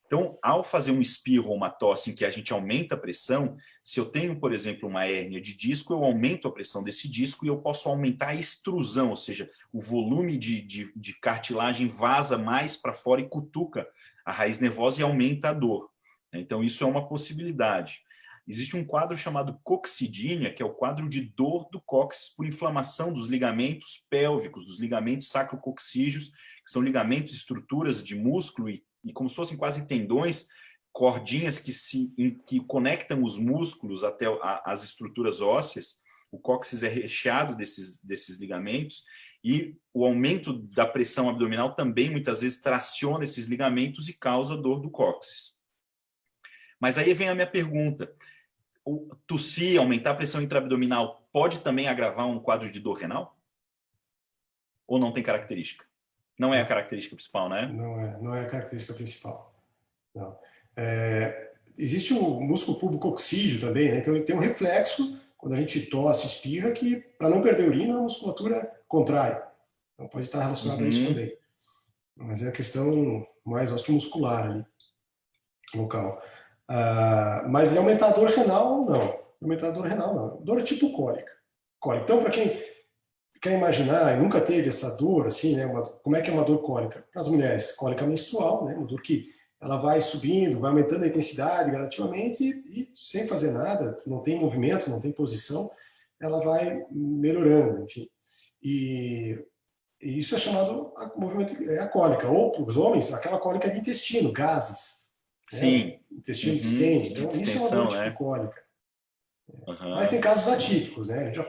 Então, ao fazer um espirro ou uma tosse em que a gente aumenta a pressão, se eu tenho, por exemplo, uma hérnia de disco, eu aumento a pressão desse disco e eu posso aumentar a extrusão, ou seja, o volume de cartilagem vaza mais para fora e cutuca a raiz nervosa e aumenta a dor. Então, isso é uma possibilidade. Existe um quadro chamado coccidínia, que é o quadro de dor do cóccix por inflamação dos ligamentos pélvicos, dos ligamentos sacrococcígeos, que são ligamentos, estruturas de músculo e como se fossem quase tendões, cordinhas que conectam os músculos até as estruturas ósseas. O cóccix é recheado desses ligamentos e o aumento da pressão abdominal também muitas vezes traciona esses ligamentos e causa dor do cóccix. Mas aí vem a minha pergunta. tossir, aumentar a pressão intraabdominal pode também agravar um quadro de dor renal? Ou não tem característica? Não é a característica principal, né? Não é a característica principal. Não. Existe o músculo púbico-oxígeo também, né? Então ele tem um reflexo, quando a gente tosse, espirra, que para não perder urina, a musculatura contrai. Então pode estar relacionado a isso também. Mas é a questão mais osteomuscular ali, local. Mas aumentar a dor renal, não. Aumentar a dor renal, não. Dor tipo cólica. Então, para quem quer imaginar e nunca teve essa dor, assim, né? Como é que é uma dor cólica? Para as mulheres, cólica menstrual, né? Uma dor que ela vai subindo, vai aumentando a intensidade gradativamente e sem fazer nada, não tem movimento, não tem posição, ela vai melhorando, enfim. E isso é chamado movimento, a cólica. Ou para os homens, aquela cólica de intestino, gases. Sim. Né? O intestino distende. De Então, isso é uma distensão, dor tipo né? cólica. Mas tem casos atípicos, né? A gente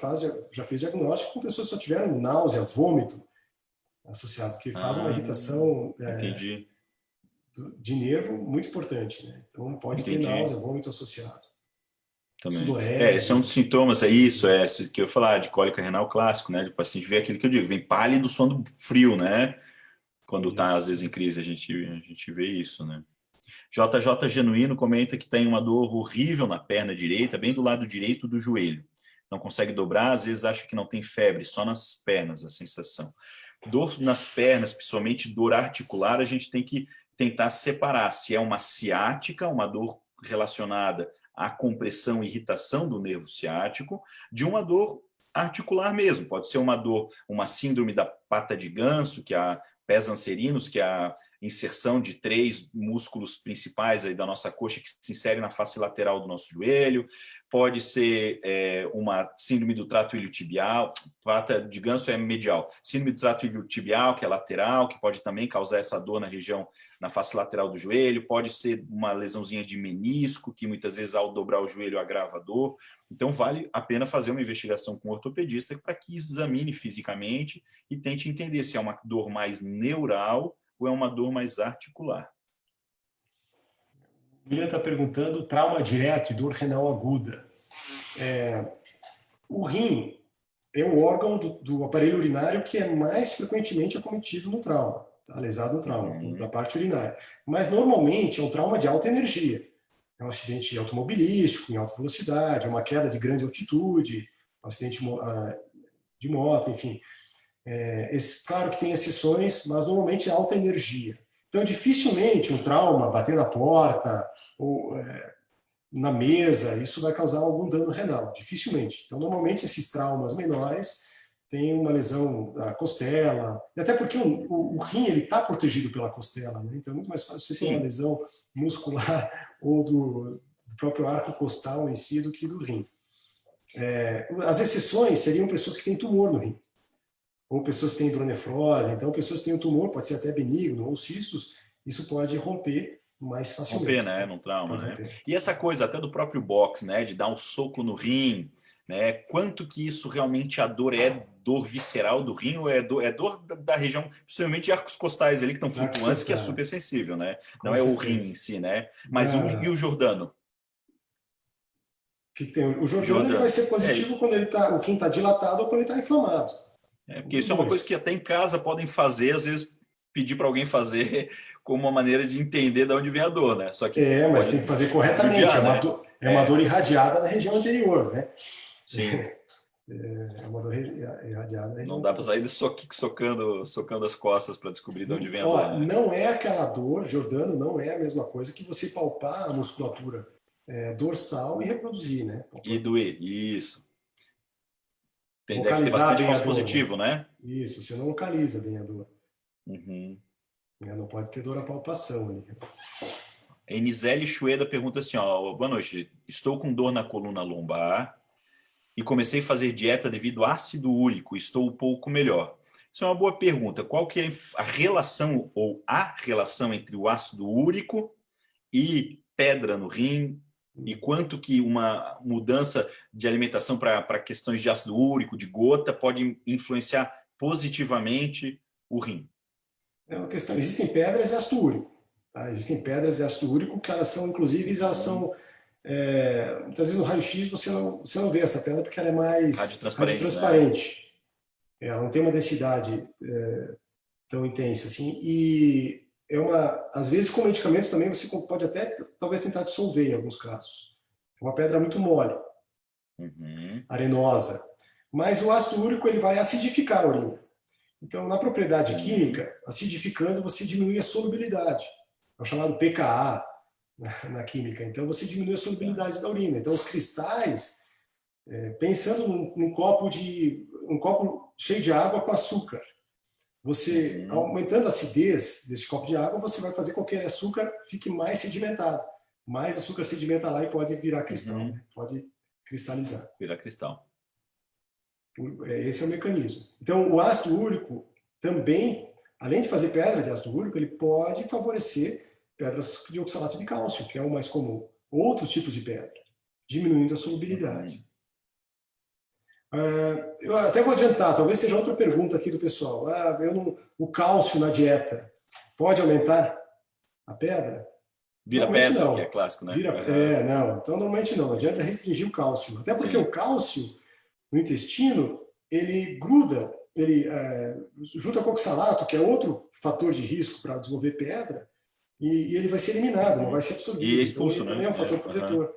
já fez diagnóstico com pessoas que só tiveram náusea, vômito associado, que faz uma irritação entendi. de nervo muito importante, né? Então pode ter náusea, vômito associado. Também. Sudorese. Esse é um dos sintomas, isso que eu ia falar, de cólica renal clássico, né? De paciente vê aquilo que eu digo, vem pálido, sono frio, né? Quando está, às vezes, em crise, a gente vê isso, né? JJ Genuíno comenta que tem uma dor horrível na perna direita, bem do lado direito do joelho. Não consegue dobrar, às vezes acha que não tem febre, só nas pernas a sensação. Dor nas pernas, principalmente dor articular, a gente tem que tentar separar se é uma ciática, uma dor relacionada à compressão e irritação do nervo ciático, de uma dor articular mesmo. Pode ser uma dor, uma síndrome da pata de ganso, que é a pés anserinos, que é a inserção de 3 músculos principais aí da nossa coxa que se insere na face lateral do nosso joelho. Pode ser uma síndrome do trato iliotibial, pata de ganso é medial. Síndrome do trato iliotibial, que é lateral, que pode também causar essa dor na região, na face lateral do joelho. Pode ser uma lesãozinha de menisco, que muitas vezes ao dobrar o joelho agrava a dor. Então vale a pena fazer uma investigação com o ortopedista para que examine fisicamente e tente entender se é uma dor mais neural ou é uma dor mais articular. O William está perguntando trauma direto e dor renal aguda. O rim é o órgão do aparelho urinário que é mais frequentemente acometido no trauma, tá? Lesado no trauma, da parte urinária. Mas normalmente é um trauma de alta energia. É um acidente automobilístico em alta velocidade, é uma queda de grande altitude, um acidente de moto, enfim. Claro que tem exceções, mas normalmente é alta energia. Então, dificilmente um trauma, bater na porta ou na mesa, isso vai causar algum dano renal, dificilmente. Então, normalmente esses traumas menores têm uma lesão da costela, e até porque o rim está protegido pela costela, né? Então é muito mais fácil você ter uma lesão muscular ou do próprio arco costal em si do que do rim. As exceções seriam pessoas que têm tumor no rim, ou pessoas que têm hidronefrose. Então, pessoas que têm um tumor, pode ser até benigno, ou cistos, isso pode romper mais facilmente. Romper, né? Num trauma, né? E essa coisa até do próprio boxe, né? De dar um soco no rim, né? Quanto que isso realmente a dor é dor visceral do rim ou é dor da região, principalmente de arcos costais ali que estão flutuantes, que é super sensível, né? Não é o rim em si, né? Mas e o Jordano? O que tem? O Jordano ele vai ser positivo quando o rim está dilatado ou quando ele está inflamado. Porque isso é uma coisa que até em casa podem fazer, às vezes pedir para alguém fazer como uma maneira de entender de onde vem a dor, né? Só que mas tem que fazer corretamente. Judiar, é uma dor irradiada na região anterior, né? Sim. É uma dor irradiada na região Não dá para sair socando as costas para descobrir de onde vem a dor. Né? Não é aquela dor, Jordano, não é a mesma coisa que você palpar a musculatura dorsal e reproduzir, né? E doer, isso. Deve ter Localizar bastante bem falso a dor, positivo, né? Isso, você não localiza bem a dor. Uhum. Não pode ter dor à palpação ali. A Enisele Chueda pergunta assim, ó, boa noite, estou com dor na coluna lombar e comecei a fazer dieta devido ao ácido úrico, estou um pouco melhor. Isso é uma boa pergunta. Qual que é a relação ou a relação entre o ácido úrico e pedra no rim e quanto que uma mudança de alimentação para questões de ácido úrico, de gota, pode influenciar positivamente o rim? É uma questão. Existem pedras de ácido úrico. Tá? Existem pedras de ácido úrico que elas são, inclusive, muitas vezes no raio-x você não vê essa pedra porque ela é mais Radiotransparente, né? radiotransparente. Ela não tem uma densidade tão intensa assim. E às vezes com medicamento também você pode até talvez tentar dissolver em alguns casos. É uma pedra muito mole, arenosa. Mas o ácido úrico ele vai acidificar a urina. Então, na propriedade química, acidificando, você diminui a solubilidade. É o chamado pKa na química. Então, você diminui a solubilidade da urina. Então, os cristais, pensando num copo cheio de água com açúcar, você, aumentando a acidez desse copo de água, você vai fazer com que aquele açúcar fique mais sedimentado. Mais açúcar sedimenta lá e pode virar cristal, né? Pode cristalizar. Virar cristal. Esse é o mecanismo. Então, o ácido úrico também, além de fazer pedra de ácido úrico, ele pode favorecer pedras de oxalato de cálcio, que é o mais comum. Outros tipos de pedra, diminuindo a solubilidade. Eu até vou adiantar, talvez seja outra pergunta aqui do pessoal. O cálcio na dieta pode aumentar a pedra? Vira pedra, não. Que é clássico, né? Não. Então, normalmente não. Não adianta restringir o cálcio. Até porque o cálcio no intestino, ele gruda, ele junta com oxalato, que é outro fator de risco para desenvolver pedra, e ele vai ser eliminado, não vai ser absorvido. E é expulso, então, né? Também é um fator protetor.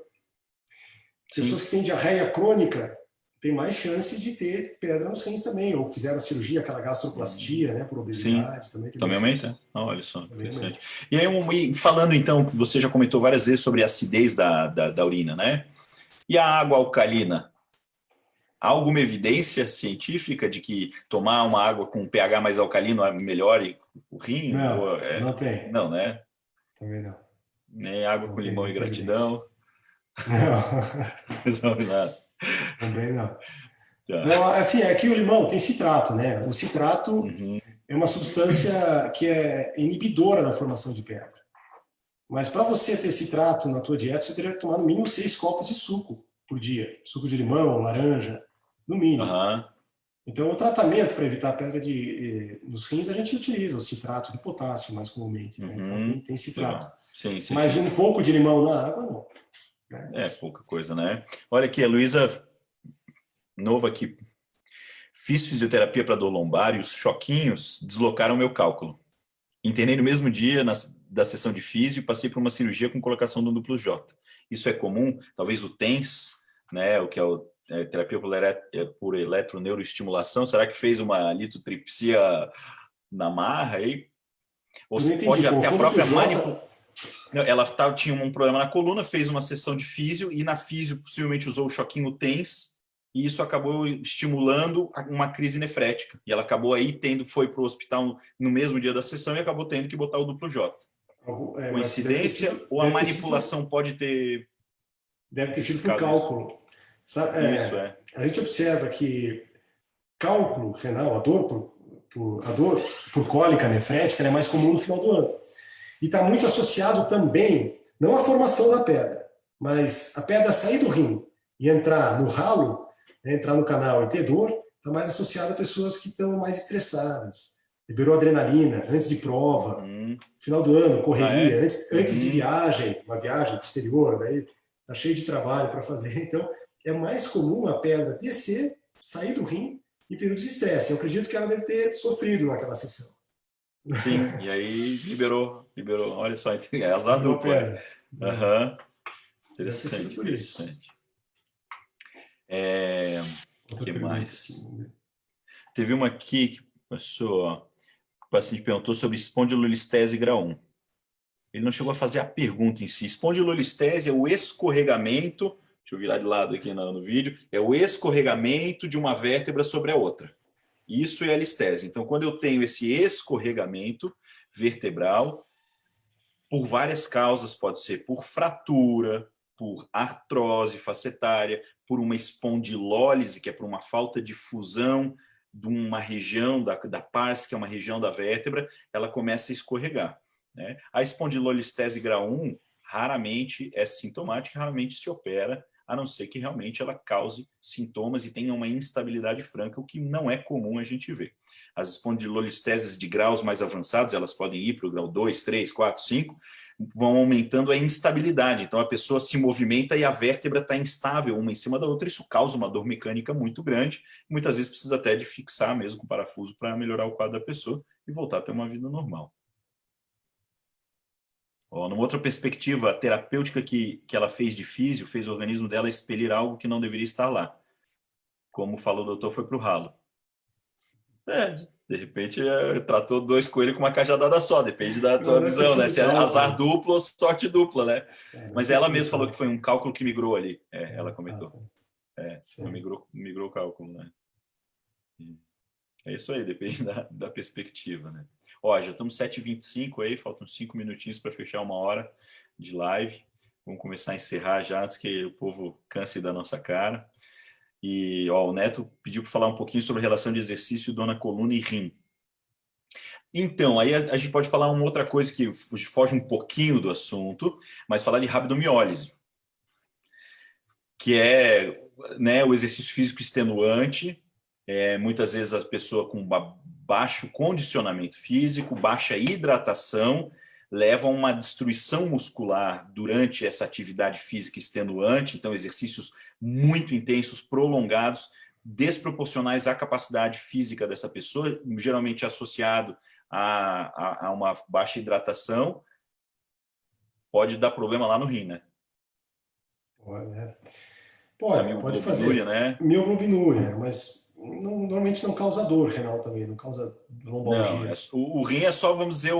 Pessoas que têm diarreia crônica têm mais chance de ter pedra nos rins também, ou fizeram cirurgia, aquela gastroplastia, né, por obesidade. Também aumenta? Olha só, interessante. E aí, falando então, que você já comentou várias vezes sobre a acidez da urina, né? E a água alcalina? Há alguma evidência científica de que tomar uma água com pH mais alcalino melhore o rim? Não tem. Não, né? Também não. Nem água não com limão e gratidão? Não. Resolve nada. Também não. Não, assim, é que o limão tem citrato, né? O citrato é uma substância que é inibidora da formação de pedra. Mas para você ter citrato na tua dieta, você teria que tomar no mínimo 6 copos de suco por dia. Suco de limão, laranja, no mínimo. Então, o tratamento para evitar pedra nos rins, a gente utiliza o citrato de potássio mais comumente. Né? Então, tem citrato. Sim, mas um pouco de limão na água, não. É pouca coisa, né? Olha aqui, a Luísa, novo aqui. Fiz fisioterapia para dor lombar e os choquinhos deslocaram meu cálculo. Internei no mesmo dia da sessão de físio e passei por uma cirurgia com colocação do duplo J. Isso é comum? Talvez o TENS, né, o que é terapia por eletroneuroestimulação, será que fez uma litotripsia na marra aí? Ou se pode até a própria manipulação. Ela tinha um problema na coluna, fez uma sessão de físio e na físio possivelmente usou o choquinho TENS e isso acabou estimulando uma crise nefrética. E ela acabou aí foi para o hospital no mesmo dia da sessão e acabou tendo que botar o duplo J. Coincidência ou a manipulação pode ter... Deve ter sido por cálculo. A gente observa que cálculo renal, a dor por cólica nefrética, é mais comum no final do ano. E está muito associado também, não à formação da pedra, mas a pedra sair do rim e entrar no ralo, entrar no canal e ter dor, está mais associado a pessoas que estão mais estressadas. Liberou adrenalina antes de prova, final do ano, correria, antes de viagem, uma viagem para o exterior, daí está cheio de trabalho para fazer. Então, é mais comum a pedra descer, sair do rim em períodos de estresse. Eu acredito que ela deve ter sofrido naquela sessão. Sim, e aí liberou. Olha só, é azar duplo. Interessante. O que mais? Teve uma aqui que o paciente perguntou sobre espondilolistese grau 1. Ele não chegou a fazer a pergunta em si. Espondilolistese é o escorregamento, deixa eu virar de lado aqui no vídeo, é o escorregamento de uma vértebra sobre a outra. Isso é a listese. Então, quando eu tenho esse escorregamento vertebral, por várias causas, pode ser por fratura, por artrose facetária, por uma espondilólise, que é por uma falta de fusão de uma região da pars, que é uma região da vértebra, ela começa a escorregar. Né? A espondilolistese grau 1 raramente é sintomática, raramente se opera, a não ser que realmente ela cause sintomas e tenha uma instabilidade franca, o que não é comum a gente ver. As espondilolisteses de graus mais avançados, elas podem ir para o grau 2, 3, 4, 5, vão aumentando a instabilidade. Então, a pessoa se movimenta e a vértebra está instável uma em cima da outra. Isso causa uma dor mecânica muito grande. Muitas vezes precisa até de fixar mesmo com parafuso para melhorar o quadro da pessoa e voltar a ter uma vida normal. Numa outra perspectiva terapêutica que ela fez de físio, fez o organismo dela expelir algo que não deveria estar lá. Como falou o doutor, foi para o ralo. De repente, tratou 2 coelhos com uma cajadada só, depende da tua visão, né? Se é azar duplo ou sorte dupla, né? Mas ela mesma falou que foi um cálculo que migrou ali. Ela comentou. Migrou o cálculo, né? É isso aí, depende da perspectiva, né? Já estamos 7h25 aí, faltam 5 minutinhos para fechar 1 hora de live. Vamos começar a encerrar já, antes que o povo canse da nossa cara. E o Neto pediu para falar um pouquinho sobre a relação de exercício, dor na coluna e rim. Então, aí a gente pode falar uma outra coisa que foge um pouquinho do assunto, mas falar de rabdomiólise, que é, né, o exercício físico extenuante. Muitas vezes a pessoa com baixo condicionamento físico, baixa hidratação, leva a uma destruição muscular durante essa atividade física extenuante. Então, exercícios muito intensos, prolongados, desproporcionais à capacidade física dessa pessoa, geralmente associado a uma baixa hidratação, pode dar problema lá no rim, né? Pode fazer, né? Mioglobinuria, mas normalmente não causa dor renal também, não causa lombalgia. Não, o rim é só, vamos dizer,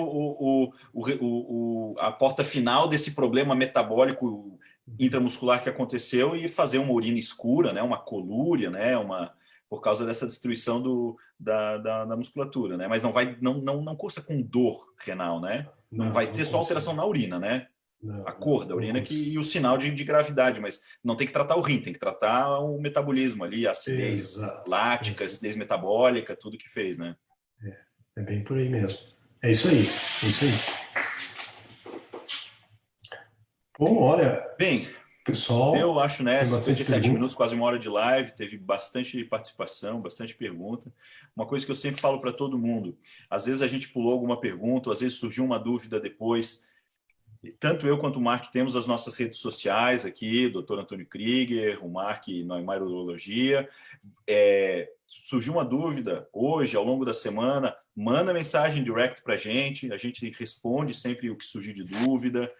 a porta final desse problema metabólico intramuscular que aconteceu e fazer uma urina escura, né? Uma colúria, né? Por causa dessa destruição da musculatura, né? Mas não cursa com dor renal, né? Não vai ter só alteração na urina, né? A cor da urina e o sinal de gravidade, mas não tem que tratar o rim, tem que tratar o metabolismo ali, a acidez lática, acidez metabólica, tudo que fez, né? É bem por aí mesmo. É isso aí. Bom, olha... Bem, pessoal, eu acho, né, 57 minutos, quase 1 hora de live, teve bastante participação, bastante pergunta. Uma coisa que eu sempre falo para todo mundo, às vezes a gente pulou alguma pergunta, às vezes surgiu uma dúvida depois. Tanto eu quanto o Mark temos as nossas redes sociais aqui, o Dr. Antônio Krieger, o Mark Neumar Urologia. Surgiu uma dúvida hoje, ao longo da semana, manda mensagem direct para a gente responde sempre o que surgir de dúvida.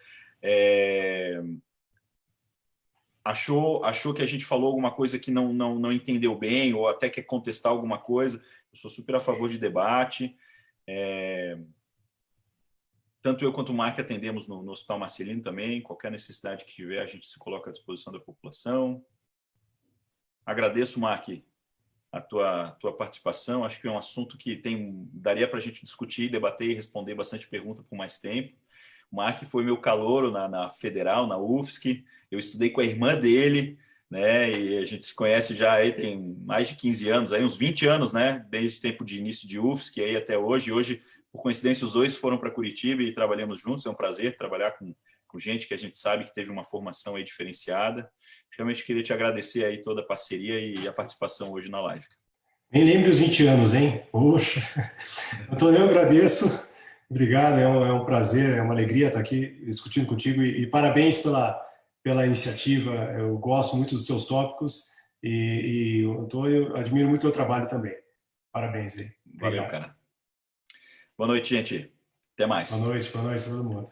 Achou que a gente falou alguma coisa que não entendeu bem, ou até quer contestar alguma coisa, eu sou super a favor de debate. Tanto eu quanto o Mark atendemos no Hospital Marcelino também. Qualquer necessidade que tiver, a gente se coloca à disposição da população. Agradeço, Mark, a tua participação. Acho que é um assunto que daria para a gente discutir, debater e responder bastante pergunta por mais tempo. O Mark foi meu calouro na Federal, na UFSC. Eu estudei com a irmã dele, né? E a gente se conhece já aí tem mais de 15 anos, aí uns 20 anos, né? Desde o tempo de início de UFSC aí até hoje. Hoje, por coincidência, os dois foram para Curitiba e trabalhamos juntos. É um prazer trabalhar com gente que a gente sabe que teve uma formação aí diferenciada. Realmente queria te agradecer aí toda a parceria e a participação hoje na live. Nem lembre os 20 anos, hein? Poxa! Antônio, eu agradeço. Obrigado, é um prazer, é uma alegria estar aqui discutindo contigo e parabéns pela iniciativa. Eu gosto muito dos teus tópicos e Antônio, admiro muito o teu trabalho também. Parabéns aí. Valeu, cara. Boa noite, gente. Até mais. Boa noite a todo mundo.